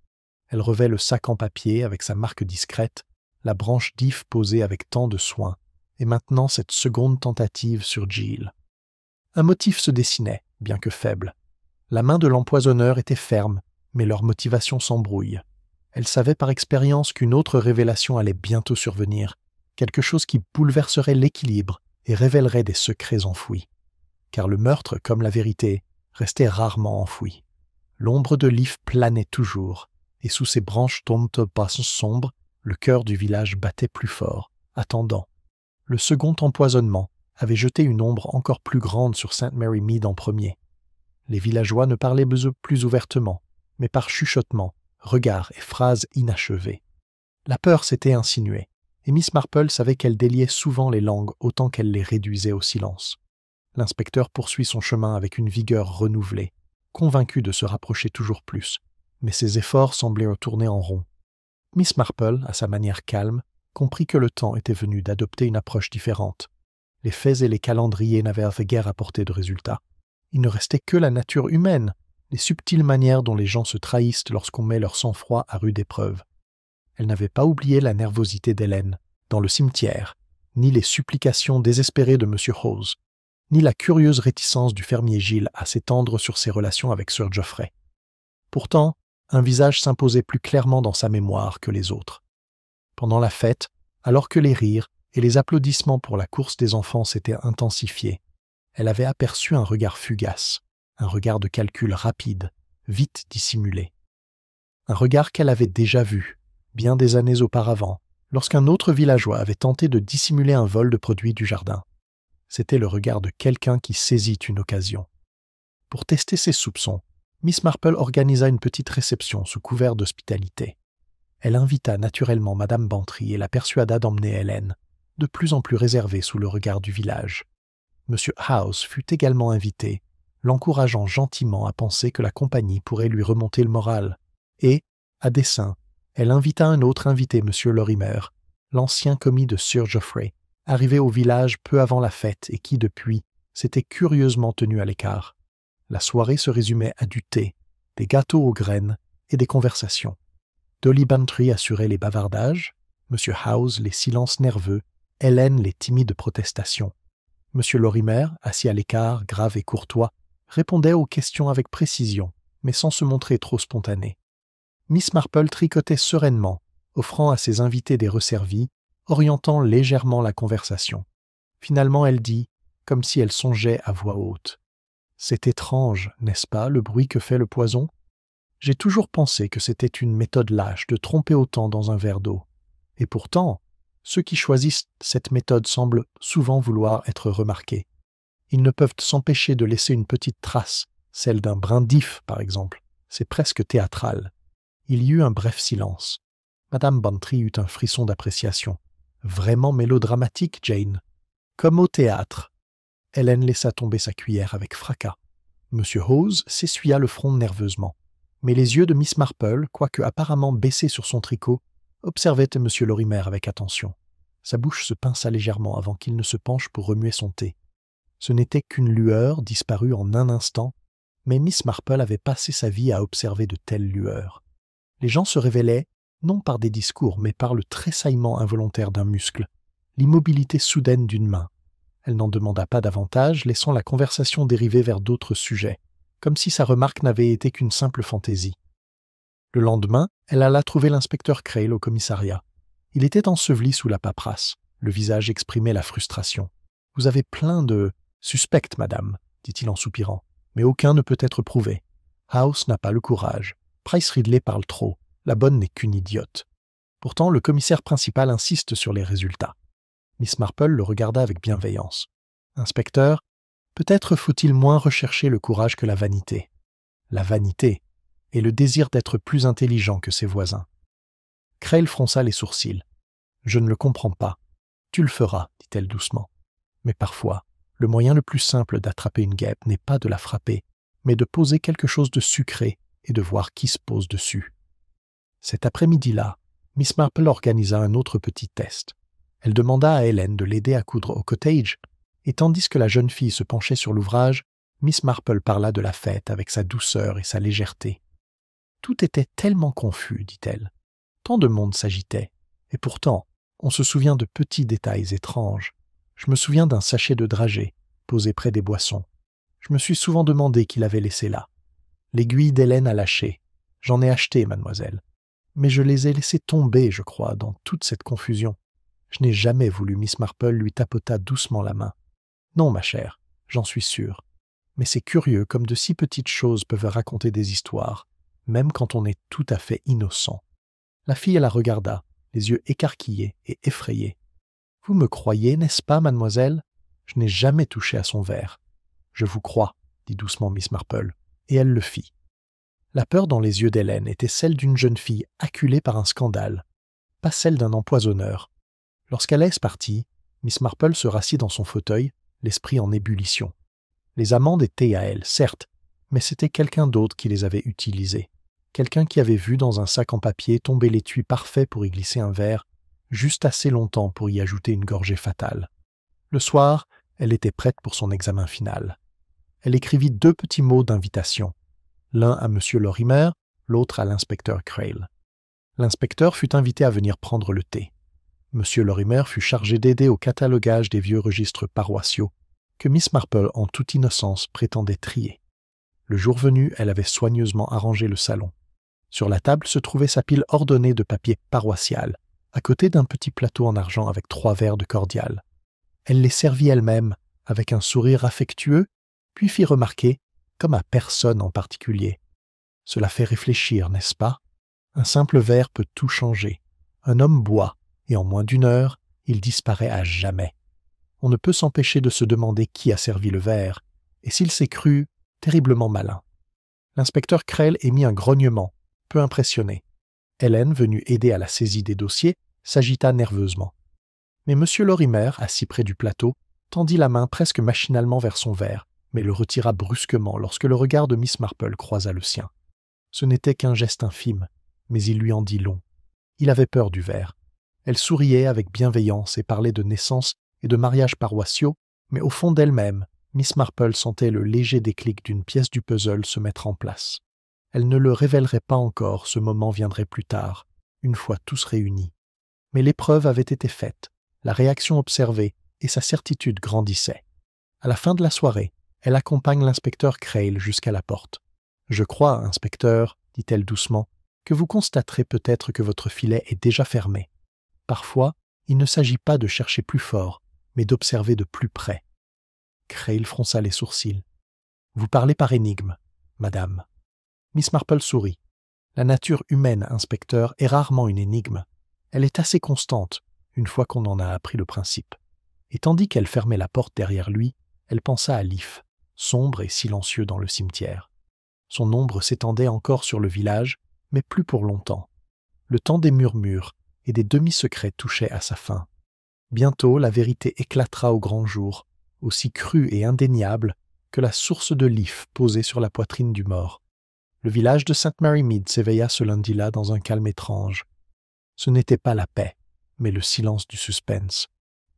Elle revêt le sac en papier avec sa marque discrète, la branche d'if posée avec tant de soin, et maintenant cette seconde tentative sur Giles. Un motif se dessinait, bien que faible. La main de l'empoisonneur était ferme, mais leur motivation s'embrouille. Elle savait par expérience qu'une autre révélation allait bientôt survenir, quelque chose qui bouleverserait l'équilibre et révélerait des secrets enfouis. Car le meurtre, comme la vérité, restait rarement enfoui. L'ombre de l'if planait toujours, et sous ses branches tombes sombres, le cœur du village battait plus fort, attendant. Le second empoisonnement avait jeté une ombre encore plus grande sur St. Mary Mead en premier. Les villageois ne parlaient plus ouvertement, mais par chuchotement, regards et phrases inachevées. La peur s'était insinuée, et Miss Marple savait qu'elle déliait souvent les langues autant qu'elle les réduisait au silence. L'inspecteur poursuit son chemin avec une vigueur renouvelée, convaincu de se rapprocher toujours plus, mais ses efforts semblaient tourner en rond. Miss Marple, à sa manière calme, comprit que le temps était venu d'adopter une approche différente. Les faits et les calendriers n'avaient guère apporté de résultats. Il ne restait que la nature humaine, les subtiles manières dont les gens se trahissent lorsqu'on met leur sang-froid à rude épreuve. Elle n'avait pas oublié la nervosité d'Hélène, dans le cimetière, ni les supplications désespérées de M. Hawes, ni la curieuse réticence du fermier Gilles à s'étendre sur ses relations avec Sir Geoffrey. Pourtant, un visage s'imposait plus clairement dans sa mémoire que les autres. Pendant la fête, alors que les rires et les applaudissements pour la course des enfants s'étaient intensifiés, elle avait aperçu un regard fugace, un regard de calcul rapide, vite dissimulé. Un regard qu'elle avait déjà vu, bien des années auparavant, lorsqu'un autre villageois avait tenté de dissimuler un vol de produits du jardin. C'était le regard de quelqu'un qui saisit une occasion. Pour tester ses soupçons, Miss Marple organisa une petite réception sous couvert d'hospitalité. Elle invita naturellement Madame Bantry et la persuada d'emmener Hélène, de plus en plus réservée sous le regard du village. M. House fut également invité, l'encourageant gentiment à penser que la compagnie pourrait lui remonter le moral, et, à dessein, elle invita un autre invité, M. Lorimer, l'ancien commis de Sir Geoffrey, arrivé au village peu avant la fête et qui, depuis, s'était curieusement tenu à l'écart. La soirée se résumait à du thé, des gâteaux aux graines et des conversations. Dolly Bantry assurait les bavardages, M. House les silences nerveux, Hélène les timides protestations. M. Lorimer, assis à l'écart, grave et courtois, répondait aux questions avec précision, mais sans se montrer trop spontané. Miss Marple tricotait sereinement, offrant à ses invités des resservis, orientant légèrement la conversation. Finalement, elle dit, comme si elle songeait à voix haute. « C'est étrange, n'est-ce pas, le bruit que fait le poison ? J'ai toujours pensé que c'était une méthode lâche de tromper autant dans un verre d'eau. Et pourtant, ceux qui choisissent cette méthode semblent souvent vouloir être remarqués. Ils ne peuvent s'empêcher de laisser une petite trace, celle d'un brin d'if, par exemple. C'est presque théâtral. Il y eut un bref silence. Madame Bantry eut un frisson d'appréciation. « Vraiment mélodramatique, Jane. Comme au théâtre. » Hélène laissa tomber sa cuillère avec fracas. M. Hawes s'essuya le front nerveusement. Mais les yeux de Miss Marple, quoique apparemment baissés sur son tricot, observaient M. Lorimer avec attention. Sa bouche se pinça légèrement avant qu'il ne se penche pour remuer son thé. Ce n'était qu'une lueur disparue en un instant, mais Miss Marple avait passé sa vie à observer de telles lueurs. Les gens se révélaient, non par des discours, mais par le tressaillement involontaire d'un muscle, l'immobilité soudaine d'une main. Elle n'en demanda pas davantage, laissant la conversation dériver vers d'autres sujets, comme si sa remarque n'avait été qu'une simple fantaisie. Le lendemain, elle alla trouver l'inspecteur Crail au commissariat. Il était enseveli sous la paperasse. Le visage exprimait la frustration. « Vous avez plein de suspects, madame, » dit-il en soupirant, « mais aucun ne peut être prouvé. House n'a pas le courage. Price Ridley parle trop. La bonne n'est qu'une idiote. » Pourtant, le commissaire principal insiste sur les résultats. Miss Marple le regarda avec bienveillance. « Inspecteur, peut-être faut-il moins rechercher le courage que la vanité. La vanité et le désir d'être plus intelligent que ses voisins. » Crail fronça les sourcils. « Je ne le comprends pas. Tu le feras, dit-elle doucement. Mais parfois, le moyen le plus simple d'attraper une guêpe n'est pas de la frapper, mais de poser quelque chose de sucré et de voir qui se pose dessus. » Cet après-midi-là, Miss Marple organisa un autre petit test. Elle demanda à Hélène de l'aider à coudre au cottage, et tandis que la jeune fille se penchait sur l'ouvrage, Miss Marple parla de la fête avec sa douceur et sa légèreté. « Tout était tellement confus, dit-elle. Tant de monde s'agitait, et pourtant, on se souvient de petits détails étranges. Je me souviens d'un sachet de dragées, posé près des boissons. Je me suis souvent demandé qui l'avait laissé là. L'aiguille d'Hélène a lâché. J'en ai acheté, mademoiselle. Mais je les ai laissés tomber, je crois, dans toute cette confusion. Je n'ai jamais voulu. » Miss Marple lui tapota doucement la main. « Non, ma chère, j'en suis sûre. Mais c'est curieux comme de si petites choses peuvent raconter des histoires, même quand on est tout à fait innocent. » La fille la regarda, les yeux écarquillés et effrayés. « Vous me croyez, n'est-ce pas, mademoiselle? Je n'ai jamais touché à son verre. »« Je vous crois, » dit doucement Miss Marple, et elle le fit. La peur dans les yeux d'Hélène était celle d'une jeune fille acculée par un scandale, pas celle d'un empoisonneur. Lorsqu'Alice partit, Miss Marple se rassit dans son fauteuil, l'esprit en ébullition. Les amandes étaient à elle, certes, mais c'était quelqu'un d'autre qui les avait utilisées. Quelqu'un qui avait vu dans un sac en papier tomber l'étui parfait pour y glisser un verre, juste assez longtemps pour y ajouter une gorgée fatale. Le soir, elle était prête pour son examen final. Elle écrivit 2 petits mots d'invitation, l'un à M. Lorimer, l'autre à l'inspecteur Crail. L'inspecteur fut invité à venir prendre le thé. M. Lorimer fut chargé d'aider au catalogage des vieux registres paroissiaux que Miss Marple, en toute innocence, prétendait trier. Le jour venu, elle avait soigneusement arrangé le salon. Sur la table se trouvait sa pile ordonnée de papier paroissial, à côté d'un petit plateau en argent avec 3 verres de cordial. Elle les servit elle-même, avec un sourire affectueux, puis fit remarquer, comme à personne en particulier. « Cela fait réfléchir, n'est-ce pas? Un simple verre peut tout changer. Un homme boit, et en moins d'1 heure, il disparaît à jamais. On ne peut s'empêcher de se demander qui a servi le verre, et s'il s'est cru terriblement malin. » L'inspecteur Crail émit un grognement, peu impressionné. Hélène, venue aider à la saisie des dossiers, s'agita nerveusement. Mais M. Lorimer, assis près du plateau, tendit la main presque machinalement vers son verre, mais le retira brusquement lorsque le regard de Miss Marple croisa le sien. Ce n'était qu'un geste infime, mais il lui en dit long. Il avait peur du verre. Elle souriait avec bienveillance et parlait de naissance et de mariages paroissiaux, mais au fond d'elle-même, Miss Marple sentait le léger déclic d'une pièce du puzzle se mettre en place. Elle ne le révélerait pas encore, ce moment viendrait plus tard, une fois tous réunis. Mais l'épreuve avait été faite, la réaction observée, et sa certitude grandissait. À la fin de la soirée, elle accompagne l'inspecteur Crail jusqu'à la porte. « Je crois, inspecteur, dit-elle doucement, que vous constaterez peut-être que votre filet est déjà fermé. Parfois, il ne s'agit pas de chercher plus fort, mais d'observer de plus près. » Crail fronça les sourcils. « Vous parlez par énigme, madame. » Miss Marple sourit. « La nature humaine, inspecteur, est rarement une énigme. Elle est assez constante, une fois qu'on en a appris le principe. » Et tandis qu'elle fermait la porte derrière lui, elle pensa à Leaf, sombre et silencieux dans le cimetière. Son ombre s'étendait encore sur le village, mais plus pour longtemps. Le temps des murmures et des demi-secrets touchait à sa fin. Bientôt, la vérité éclatera au grand jour, aussi crue et indéniable que la source de Leaf posée sur la poitrine du mort. Le village de St. Mary Mead s'éveilla ce lundi-là dans un calme étrange. Ce n'était pas la paix, mais le silence du suspense.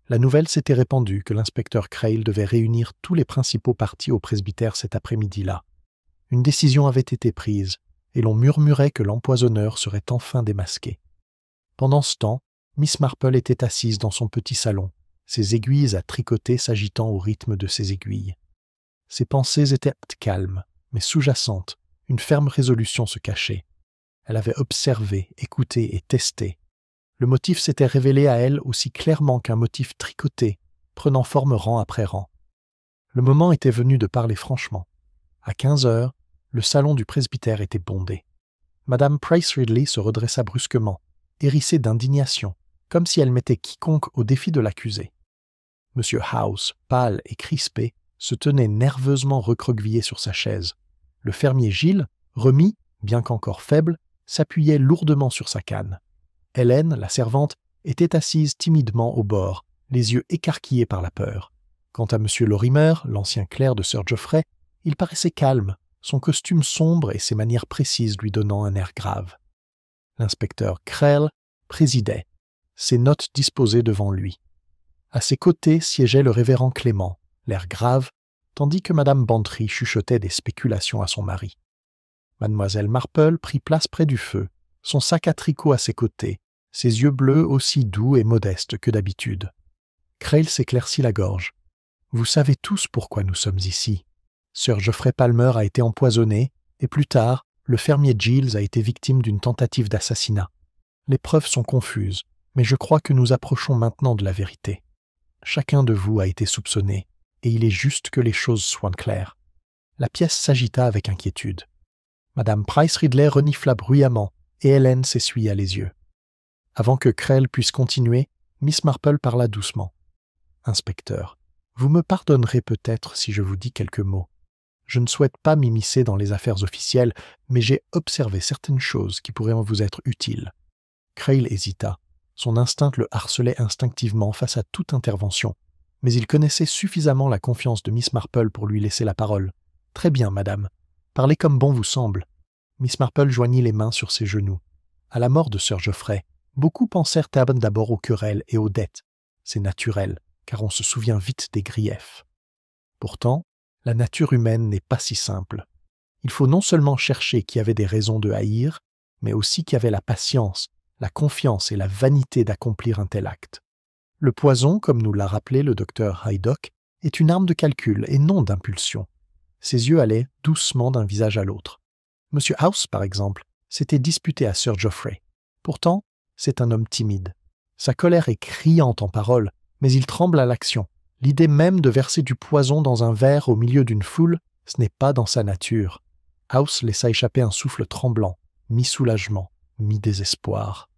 La nouvelle s'était répandue que l'inspecteur Crail devait réunir tous les principaux partis au presbytère cet après-midi-là. Une décision avait été prise, et l'on murmurait que l'empoisonneur serait enfin démasqué. Pendant ce temps, Miss Marple était assise dans son petit salon, ses aiguilles à tricoter s'agitant au rythme de ses aiguilles. Ses pensées étaient calmes, mais sous-jacentes, une ferme résolution se cachait. Elle avait observé, écouté et testé. Le motif s'était révélé à elle aussi clairement qu'un motif tricoté, prenant forme rang après rang. Le moment était venu de parler franchement. À 15 heures, le salon du presbytère était bondé. Madame Price Ridley se redressa brusquement, hérissée d'indignation, comme si elle mettait quiconque au défi de l'accuser. Monsieur House, pâle et crispé, se tenait nerveusement recroquevillé sur sa chaise. Le fermier Gilles, remis, bien qu'encore faible, s'appuyait lourdement sur sa canne. Hélène, la servante, était assise timidement au bord, les yeux écarquillés par la peur. Quant à M. Lorimer, l'ancien clerc de Sir Geoffrey, il paraissait calme, son costume sombre et ses manières précises lui donnant un air grave. L'inspecteur Crail présidait, ses notes disposées devant lui. À ses côtés siégeait le révérend Clément, l'air grave, tandis que Madame Bantry chuchotait des spéculations à son mari. Mademoiselle Marple prit place près du feu, son sac à tricot à ses côtés, ses yeux bleus aussi doux et modestes que d'habitude. Crail s'éclaircit la gorge. « Vous savez tous pourquoi nous sommes ici. Sir Geoffrey Palmer a été empoisonné, et plus tard, le fermier Giles a été victime d'une tentative d'assassinat. Les preuves sont confuses, mais je crois que nous approchons maintenant de la vérité. Chacun de vous a été soupçonné, et il est juste que les choses soient claires. » La pièce s'agita avec inquiétude. Madame Price Ridley renifla bruyamment, et Hélène s'essuya les yeux. Avant que Crail puisse continuer, Miss Marple parla doucement. « Inspecteur, vous me pardonnerez peut-être si je vous dis quelques mots. Je ne souhaite pas m'immiscer dans les affaires officielles, mais j'ai observé certaines choses qui pourraient vous être utiles. » Crail hésita. Son instinct le harcelait instinctivement face à toute intervention, mais il connaissait suffisamment la confiance de Miss Marple pour lui laisser la parole. « Très bien, madame. Parlez comme bon vous semble. » Miss Marple joignit les mains sur ses genoux. À la mort de Sir Geoffrey, beaucoup pensèrent d'abord aux querelles et aux dettes. C'est naturel, car on se souvient vite des griefs. Pourtant, la nature humaine n'est pas si simple. Il faut non seulement chercher qui avait des raisons de haïr, mais aussi qui avait la patience, la confiance et la vanité d'accomplir un tel acte. Le poison, comme nous l'a rappelé le docteur Haydock, est une arme de calcul et non d'impulsion. Ses yeux allaient doucement d'un visage à l'autre. M. House, par exemple, s'était disputé à Sir Geoffrey. Pourtant, c'est un homme timide. Sa colère est criante en paroles, mais il tremble à l'action. L'idée même de verser du poison dans un verre au milieu d'une foule, ce n'est pas dans sa nature. House laissa échapper un souffle tremblant, mi-soulagement, mi-désespoir.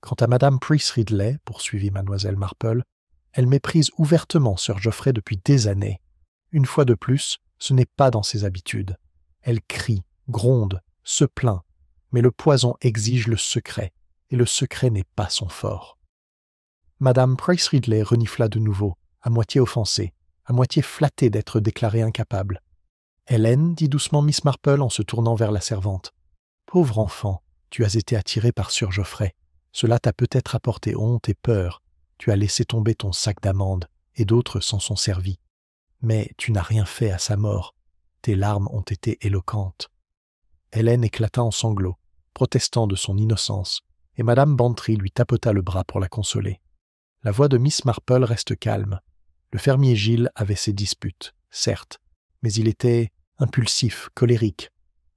Quant à Madame Price Ridley, poursuivit Mademoiselle Marple, elle méprise ouvertement Sir Geoffrey depuis des années. Une fois de plus, ce n'est pas dans ses habitudes. Elle crie, gronde, se plaint, mais le poison exige le secret, et le secret n'est pas son fort. Madame Price Ridley renifla de nouveau, à moitié offensée, à moitié flattée d'être déclarée incapable. « Hélène, dit doucement Miss Marple en se tournant vers la servante, « pauvre enfant, tu as été attirée par Sir Geoffrey. Cela t'a peut-être apporté honte et peur. Tu as laissé tomber ton sac d'amandes, et d'autres s'en sont servis. Mais tu n'as rien fait à sa mort. Tes larmes ont été éloquentes. » Hélène éclata en sanglots, protestant de son innocence, et Madame Bantry lui tapota le bras pour la consoler. La voix de Miss Marple reste calme. Le fermier Gilles avait ses disputes, certes, mais il était impulsif, colérique.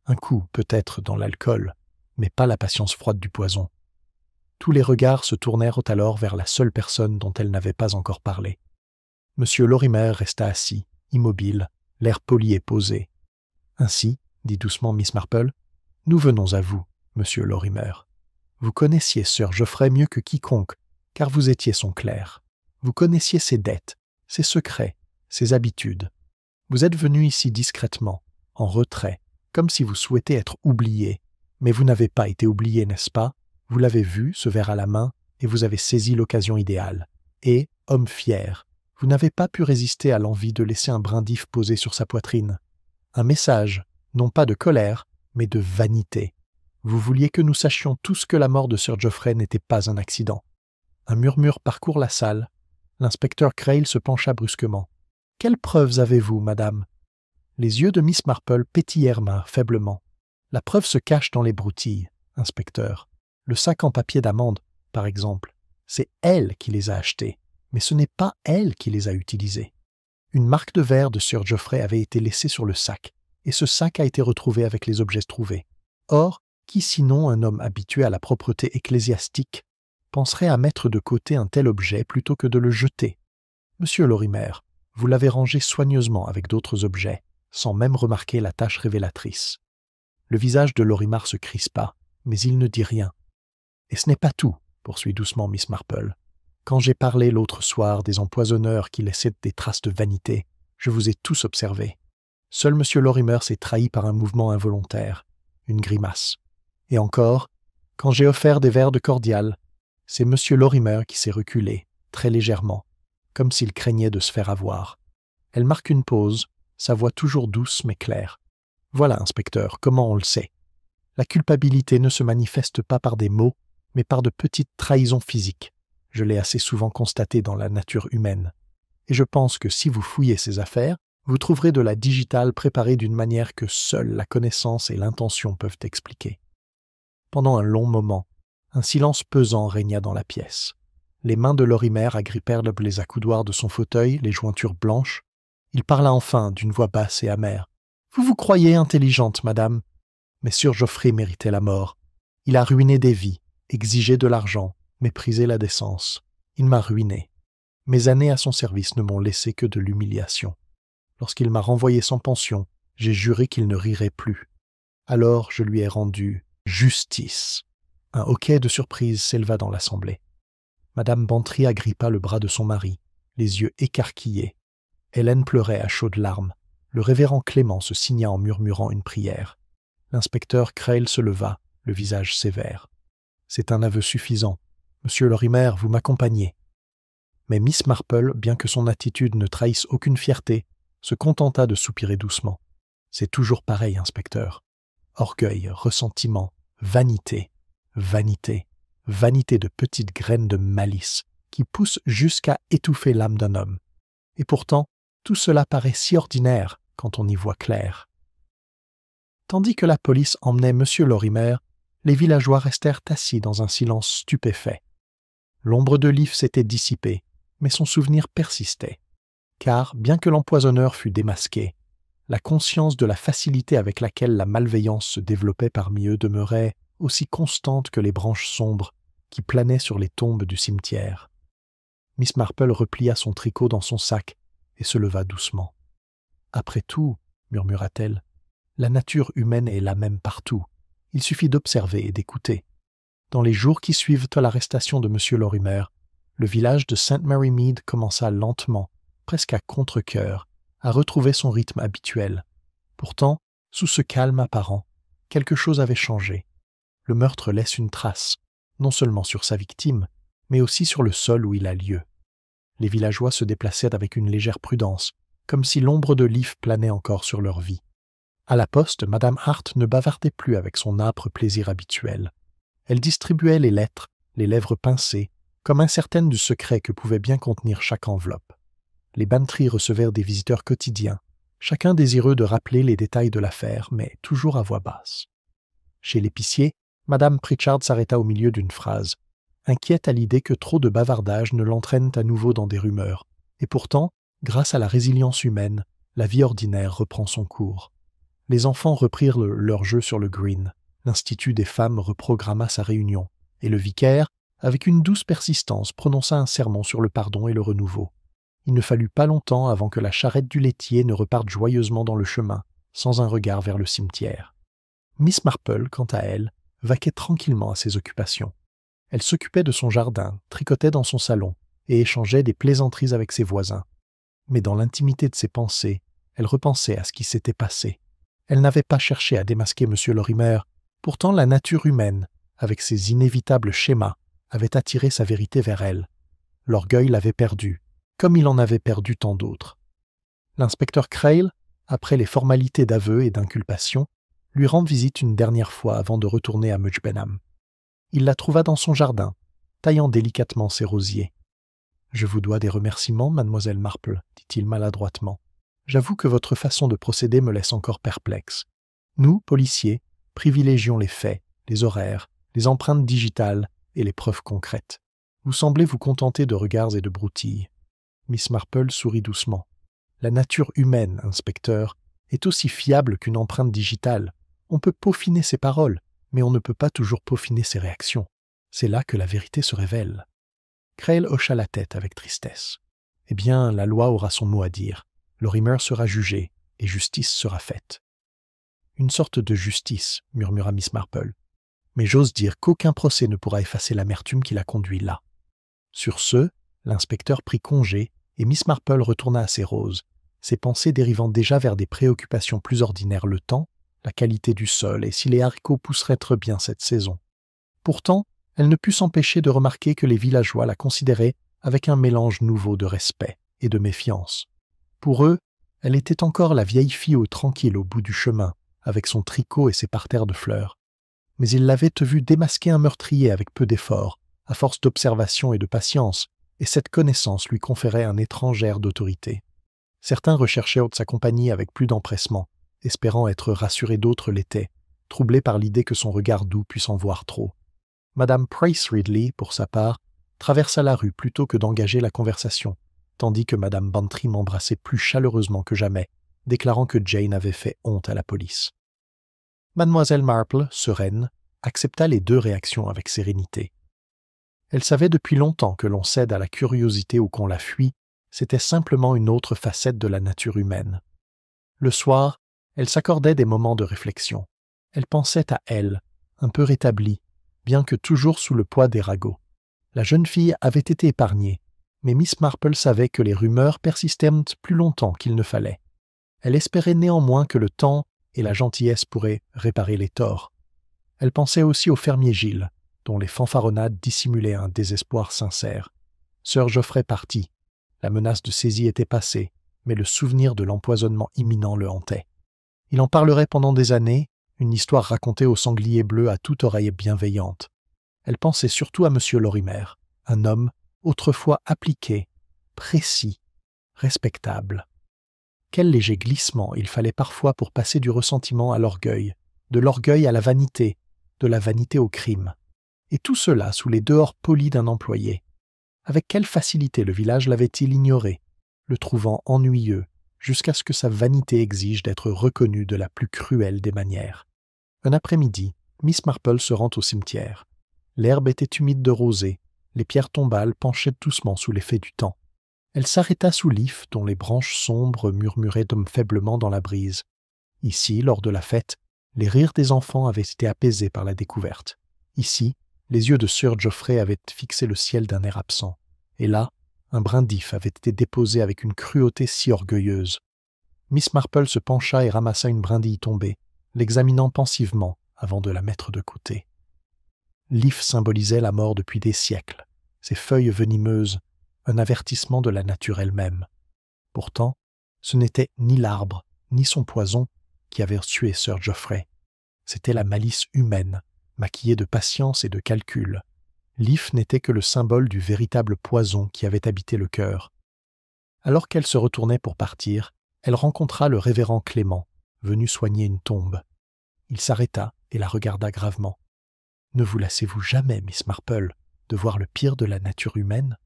Un coup, peut-être, dans l'alcool, mais pas la patience froide du poison. Tous les regards se tournèrent alors vers la seule personne dont elle n'avait pas encore parlé. M. Lorimer resta assis, immobile, l'air poli et posé. « Ainsi, dit doucement Miss Marple, nous venons à vous, M. Lorimer. Vous connaissiez Sir Geoffrey mieux que quiconque, car vous étiez son clerc. Vous connaissiez ses dettes, ses secrets, ses habitudes. Vous êtes venu ici discrètement, en retrait, comme si vous souhaitez être oublié, Mais vous n'avez pas été oublié, n'est-ce pas? Vous l'avez vu, ce verre à la main, et vous avez saisi l'occasion idéale. Et, homme fier, vous n'avez pas pu résister à l'envie de laisser un brin d'if posé sur sa poitrine. Un message, non pas de colère, mais de vanité. Vous vouliez que nous sachions tous que la mort de Sir Geoffrey n'était pas un accident. Un murmure parcourt la salle. L'inspecteur Crail se pencha brusquement. « Quelles preuves avez-vous, madame ?» Les yeux de Miss Marple pétillèrent faiblement. « La preuve se cache dans les broutilles, inspecteur. Le sac en papier d'amande, par exemple. C'est elle qui les a achetés, mais ce n'est pas elle qui les a utilisés. Une marque de verre de Sir Geoffrey avait été laissée sur le sac, et ce sac a été retrouvé avec les objets trouvés. Or, qui sinon un homme habitué à la propreté ecclésiastique penserait à mettre de côté un tel objet plutôt que de le jeter? Monsieur Lorimer, vous l'avez rangé soigneusement avec d'autres objets, sans même remarquer la tache révélatrice. Le visage de Lorimar se crispa, mais il ne dit rien. « Et ce n'est pas tout, » poursuit doucement Miss Marple. « Quand j'ai parlé l'autre soir des empoisonneurs qui laissaient des traces de vanité, je vous ai tous observés. Seul Monsieur Lorimer s'est trahi par un mouvement involontaire, une grimace. Et encore, quand j'ai offert des verres de cordial, c'est Monsieur Lorimer qui s'est reculé, très légèrement, comme s'il craignait de se faire avoir. » Elle marque une pause, sa voix toujours douce mais claire. « Voilà, inspecteur, comment on le sait. La culpabilité ne se manifeste pas par des mots, mais par de petites trahisons physiques. Je l'ai assez souvent constaté dans la nature humaine. Et je pense que si vous fouillez ces affaires, vous trouverez de la digitale préparée d'une manière que seule la connaissance et l'intention peuvent expliquer. » Pendant un long moment, un silence pesant régna dans la pièce. Les mains de Lorimer agrippèrent les accoudoirs de son fauteuil, les jointures blanches. Il parla enfin d'une voix basse et amère. « Vous vous croyez intelligente, madame, mais Sir Geoffrey méritait la mort. Il a ruiné des vies, exigé de l'argent, méprisé la décence. Il m'a ruiné. Mes années à son service ne m'ont laissé que de l'humiliation. Lorsqu'il m'a renvoyé sans pension, j'ai juré qu'il ne rirait plus. Alors je lui ai rendu justice. » Un hoquet de surprise s'éleva dans l'assemblée. Madame Bantry agrippa le bras de son mari, les yeux écarquillés. Hélène pleurait à chaudes larmes. Le révérend Clément se signa en murmurant une prière. L'inspecteur Crail se leva, le visage sévère. « C'est un aveu suffisant. Monsieur Lorimer, vous m'accompagnez. » Mais Miss Marple, bien que son attitude ne trahisse aucune fierté, se contenta de soupirer doucement. « C'est toujours pareil, inspecteur. Orgueil, ressentiment, vanité, vanité, vanité de petites graines de malice qui poussent jusqu'à étouffer l'âme d'un homme. Et pourtant, tout cela paraît si ordinaire quand on y voit clair. » Tandis que la police emmenait M. Lorimer, les villageois restèrent assis dans un silence stupéfait. L'ombre de l'if s'était dissipée, mais son souvenir persistait. Car, bien que l'empoisonneur fût démasqué, la conscience de la facilité avec laquelle la malveillance se développait parmi eux demeurait aussi constante que les branches sombres qui planaient sur les tombes du cimetière. Miss Marple replia son tricot dans son sac et se leva doucement. « Après tout, murmura-t-elle, la nature humaine est la même partout. Il suffit d'observer et d'écouter. » Dans les jours qui suivent à l'arrestation de M. Lorimer, le village de St. Mary Mead commença lentement, presque à contre-cœur, à retrouver son rythme habituel. Pourtant, sous ce calme apparent, quelque chose avait changé. Le meurtre laisse une trace, non seulement sur sa victime, mais aussi sur le sol où il a lieu. Les villageois se déplaçaient avec une légère prudence, comme si l'ombre de l'if planait encore sur leur vie. À la poste, Madame Hart ne bavardait plus avec son âpre plaisir habituel. Elle distribuait les lettres, les lèvres pincées, comme incertaine du secret que pouvait bien contenir chaque enveloppe. Les Bantry recevèrent des visiteurs quotidiens, chacun désireux de rappeler les détails de l'affaire, mais toujours à voix basse. Chez l'épicier, Madame Pritchard s'arrêta au milieu d'une phrase, inquiète à l'idée que trop de bavardage ne l'entraînent à nouveau dans des rumeurs. Et pourtant, grâce à la résilience humaine, la vie ordinaire reprend son cours. Les enfants reprirent leur jeu sur le green, l'Institut des femmes reprogramma sa réunion, et le vicaire, avec une douce persistance, prononça un sermon sur le pardon et le renouveau. Il ne fallut pas longtemps avant que la charrette du laitier ne reparte joyeusement dans le chemin, sans un regard vers le cimetière. Miss Marple, quant à elle, vaquait tranquillement à ses occupations. Elle s'occupait de son jardin, tricotait dans son salon et échangeait des plaisanteries avec ses voisins. Mais dans l'intimité de ses pensées, elle repensait à ce qui s'était passé. Elle n'avait pas cherché à démasquer M. Lorimer, Pourtant, la nature humaine, avec ses inévitables schémas, avait attiré sa vérité vers elle. L'orgueil l'avait perdue, comme il en avait perdu tant d'autres. L'inspecteur Crail, après les formalités d'aveu et d'inculpation, lui rend visite une dernière fois avant de retourner à Mudge Benham. Il la trouva dans son jardin, taillant délicatement ses rosiers. « Je vous dois des remerciements, mademoiselle Marple, dit-il maladroitement. J'avoue que votre façon de procéder me laisse encore perplexe. Nous, policiers, privilégions les faits, les horaires, les empreintes digitales et les preuves concrètes. Vous semblez vous contenter de regards et de broutilles. » Miss Marple sourit doucement. « La nature humaine, inspecteur, est aussi fiable qu'une empreinte digitale. On peut peaufiner ses paroles, mais on ne peut pas toujours peaufiner ses réactions. C'est là que la vérité se révèle. » Crail hocha la tête avec tristesse. « Eh bien, la loi aura son mot à dire. Lorimer sera jugé, et justice sera faite. »« Une sorte de justice, » murmura Miss Marple. « Mais j'ose dire qu'aucun procès ne pourra effacer l'amertume qui l'a conduit là. » Sur ce, l'inspecteur prit congé, et Miss Marple retourna à ses roses, ses pensées dérivant déjà vers des préoccupations plus ordinaires, le temps, la qualité du sol et si les haricots pousseraient très bien cette saison. Pourtant, elle ne put s'empêcher de remarquer que les villageois la considéraient avec un mélange nouveau de respect et de méfiance. Pour eux, elle était encore la vieille fille tranquille au bout du chemin, avec son tricot et ses parterres de fleurs. Mais ils l'avaient vue démasquer un meurtrier avec peu d'efforts, à force d'observation et de patience, et cette connaissance lui conférait un étrange air d'autorité. Certains recherchèrent sa compagnie avec plus d'empressement, espérant être rassurés, d'autres l'étaient, troublés par l'idée que son regard doux puisse en voir trop. Madame Price Ridley, pour sa part, traversa la rue plutôt que d'engager la conversation, tandis que Madame Bantry m'embrassait plus chaleureusement que jamais, déclarant que Jane avait fait honte à la police. Mademoiselle Marple, sereine, accepta les deux réactions avec sérénité. Elle savait depuis longtemps que l'on cède à la curiosité ou qu'on la fuit, c'était simplement une autre facette de la nature humaine. Le soir, elle s'accordait des moments de réflexion. Elle pensait à elle, un peu rétablie, bien que toujours sous le poids des ragots. La jeune fille avait été épargnée, mais Miss Marple savait que les rumeurs persistèrent plus longtemps qu'il ne fallait. Elle espérait néanmoins que le temps et la gentillesse pourraient réparer les torts. Elle pensait aussi au fermier Gilles, dont les fanfaronnades dissimulaient un désespoir sincère. Sir Geoffrey partit. La menace de saisie était passée, mais le souvenir de l'empoisonnement imminent le hantait. Il en parlerait pendant des années, une histoire racontée au sanglier bleu à toute oreille bienveillante. Elle pensait surtout à M. Lorimer, un homme autrefois appliqué, précis, respectable. Quel léger glissement il fallait parfois pour passer du ressentiment à l'orgueil, de l'orgueil à la vanité, de la vanité au crime. Et tout cela sous les dehors polis d'un employé. Avec quelle facilité le village l'avait-il ignoré, le trouvant ennuyeux, jusqu'à ce que sa vanité exige d'être reconnue de la plus cruelle des manières. Un après-midi, Miss Marple se rend au cimetière. L'herbe était humide de rosée, les pierres tombales penchaient doucement sous l'effet du temps. Elle s'arrêta sous l'if dont les branches sombres murmuraient faiblement dans la brise. Ici, lors de la fête, les rires des enfants avaient été apaisés par la découverte. Ici, les yeux de Sir Geoffrey avaient fixé le ciel d'un air absent. Et là, un brin d'if avait été déposé avec une cruauté si orgueilleuse. Miss Marple se pencha et ramassa une brindille tombée, l'examinant pensivement avant de la mettre de côté. L'if symbolisait la mort depuis des siècles, ses feuilles venimeuses, un avertissement de la nature elle-même. Pourtant, ce n'était ni l'arbre, ni son poison qui avaient tué Sir Geoffrey. C'était la malice humaine, maquillée de patience et de calcul. L'if n'était que le symbole du véritable poison qui avait habité le cœur. Alors qu'elle se retournait pour partir, elle rencontra le révérend Clément, venu soigner une tombe. Il s'arrêta et la regarda gravement. « Ne vous lassez-vous jamais, Miss Marple, de voir le pire de la nature humaine ?»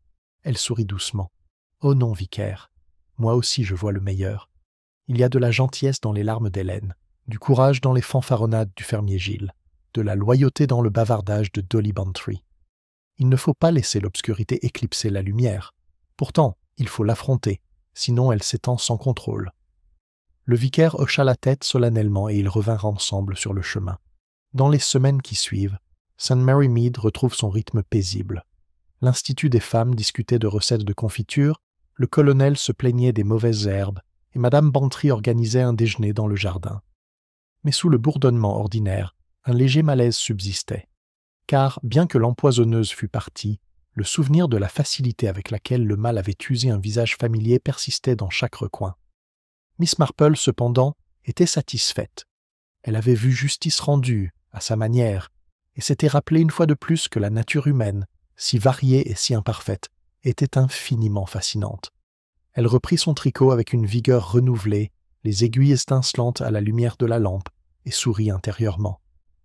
Elle sourit doucement. « Oh non, vicaire, moi aussi je vois le meilleur. Il y a de la gentillesse dans les larmes d'Hélène, du courage dans les fanfaronnades du fermier Gilles, de la loyauté dans le bavardage de Dolly Bantry. Il ne faut pas laisser l'obscurité éclipser la lumière. Pourtant, il faut l'affronter, sinon elle s'étend sans contrôle. » Le vicaire hocha la tête solennellement et ils revinrent ensemble sur le chemin. Dans les semaines qui suivent, St. Mary Mead retrouve son rythme paisible. L'Institut des femmes discutait de recettes de confiture, le colonel se plaignait des mauvaises herbes, et Madame Bantry organisait un déjeuner dans le jardin. Mais sous le bourdonnement ordinaire, un léger malaise subsistait. Car, bien que l'empoisonneuse fût partie, le souvenir de la facilité avec laquelle le mal avait usé un visage familier persistait dans chaque recoin. Miss Marple, cependant, était satisfaite. Elle avait vu justice rendue, à sa manière, et s'était rappelé une fois de plus que la nature humaine, si variée et si imparfaite, était infiniment fascinante. Elle reprit son tricot avec une vigueur renouvelée, les aiguilles étincelantes à la lumière de la lampe, et sourit intérieurement.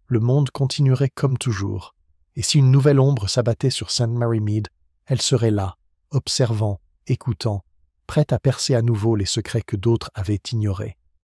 Le monde continuerait comme toujours, et si une nouvelle ombre s'abattait sur St. Mary Mead, elle serait là, observant, écoutant, prête à percer à nouveau les secrets que d'autres avaient ignorés.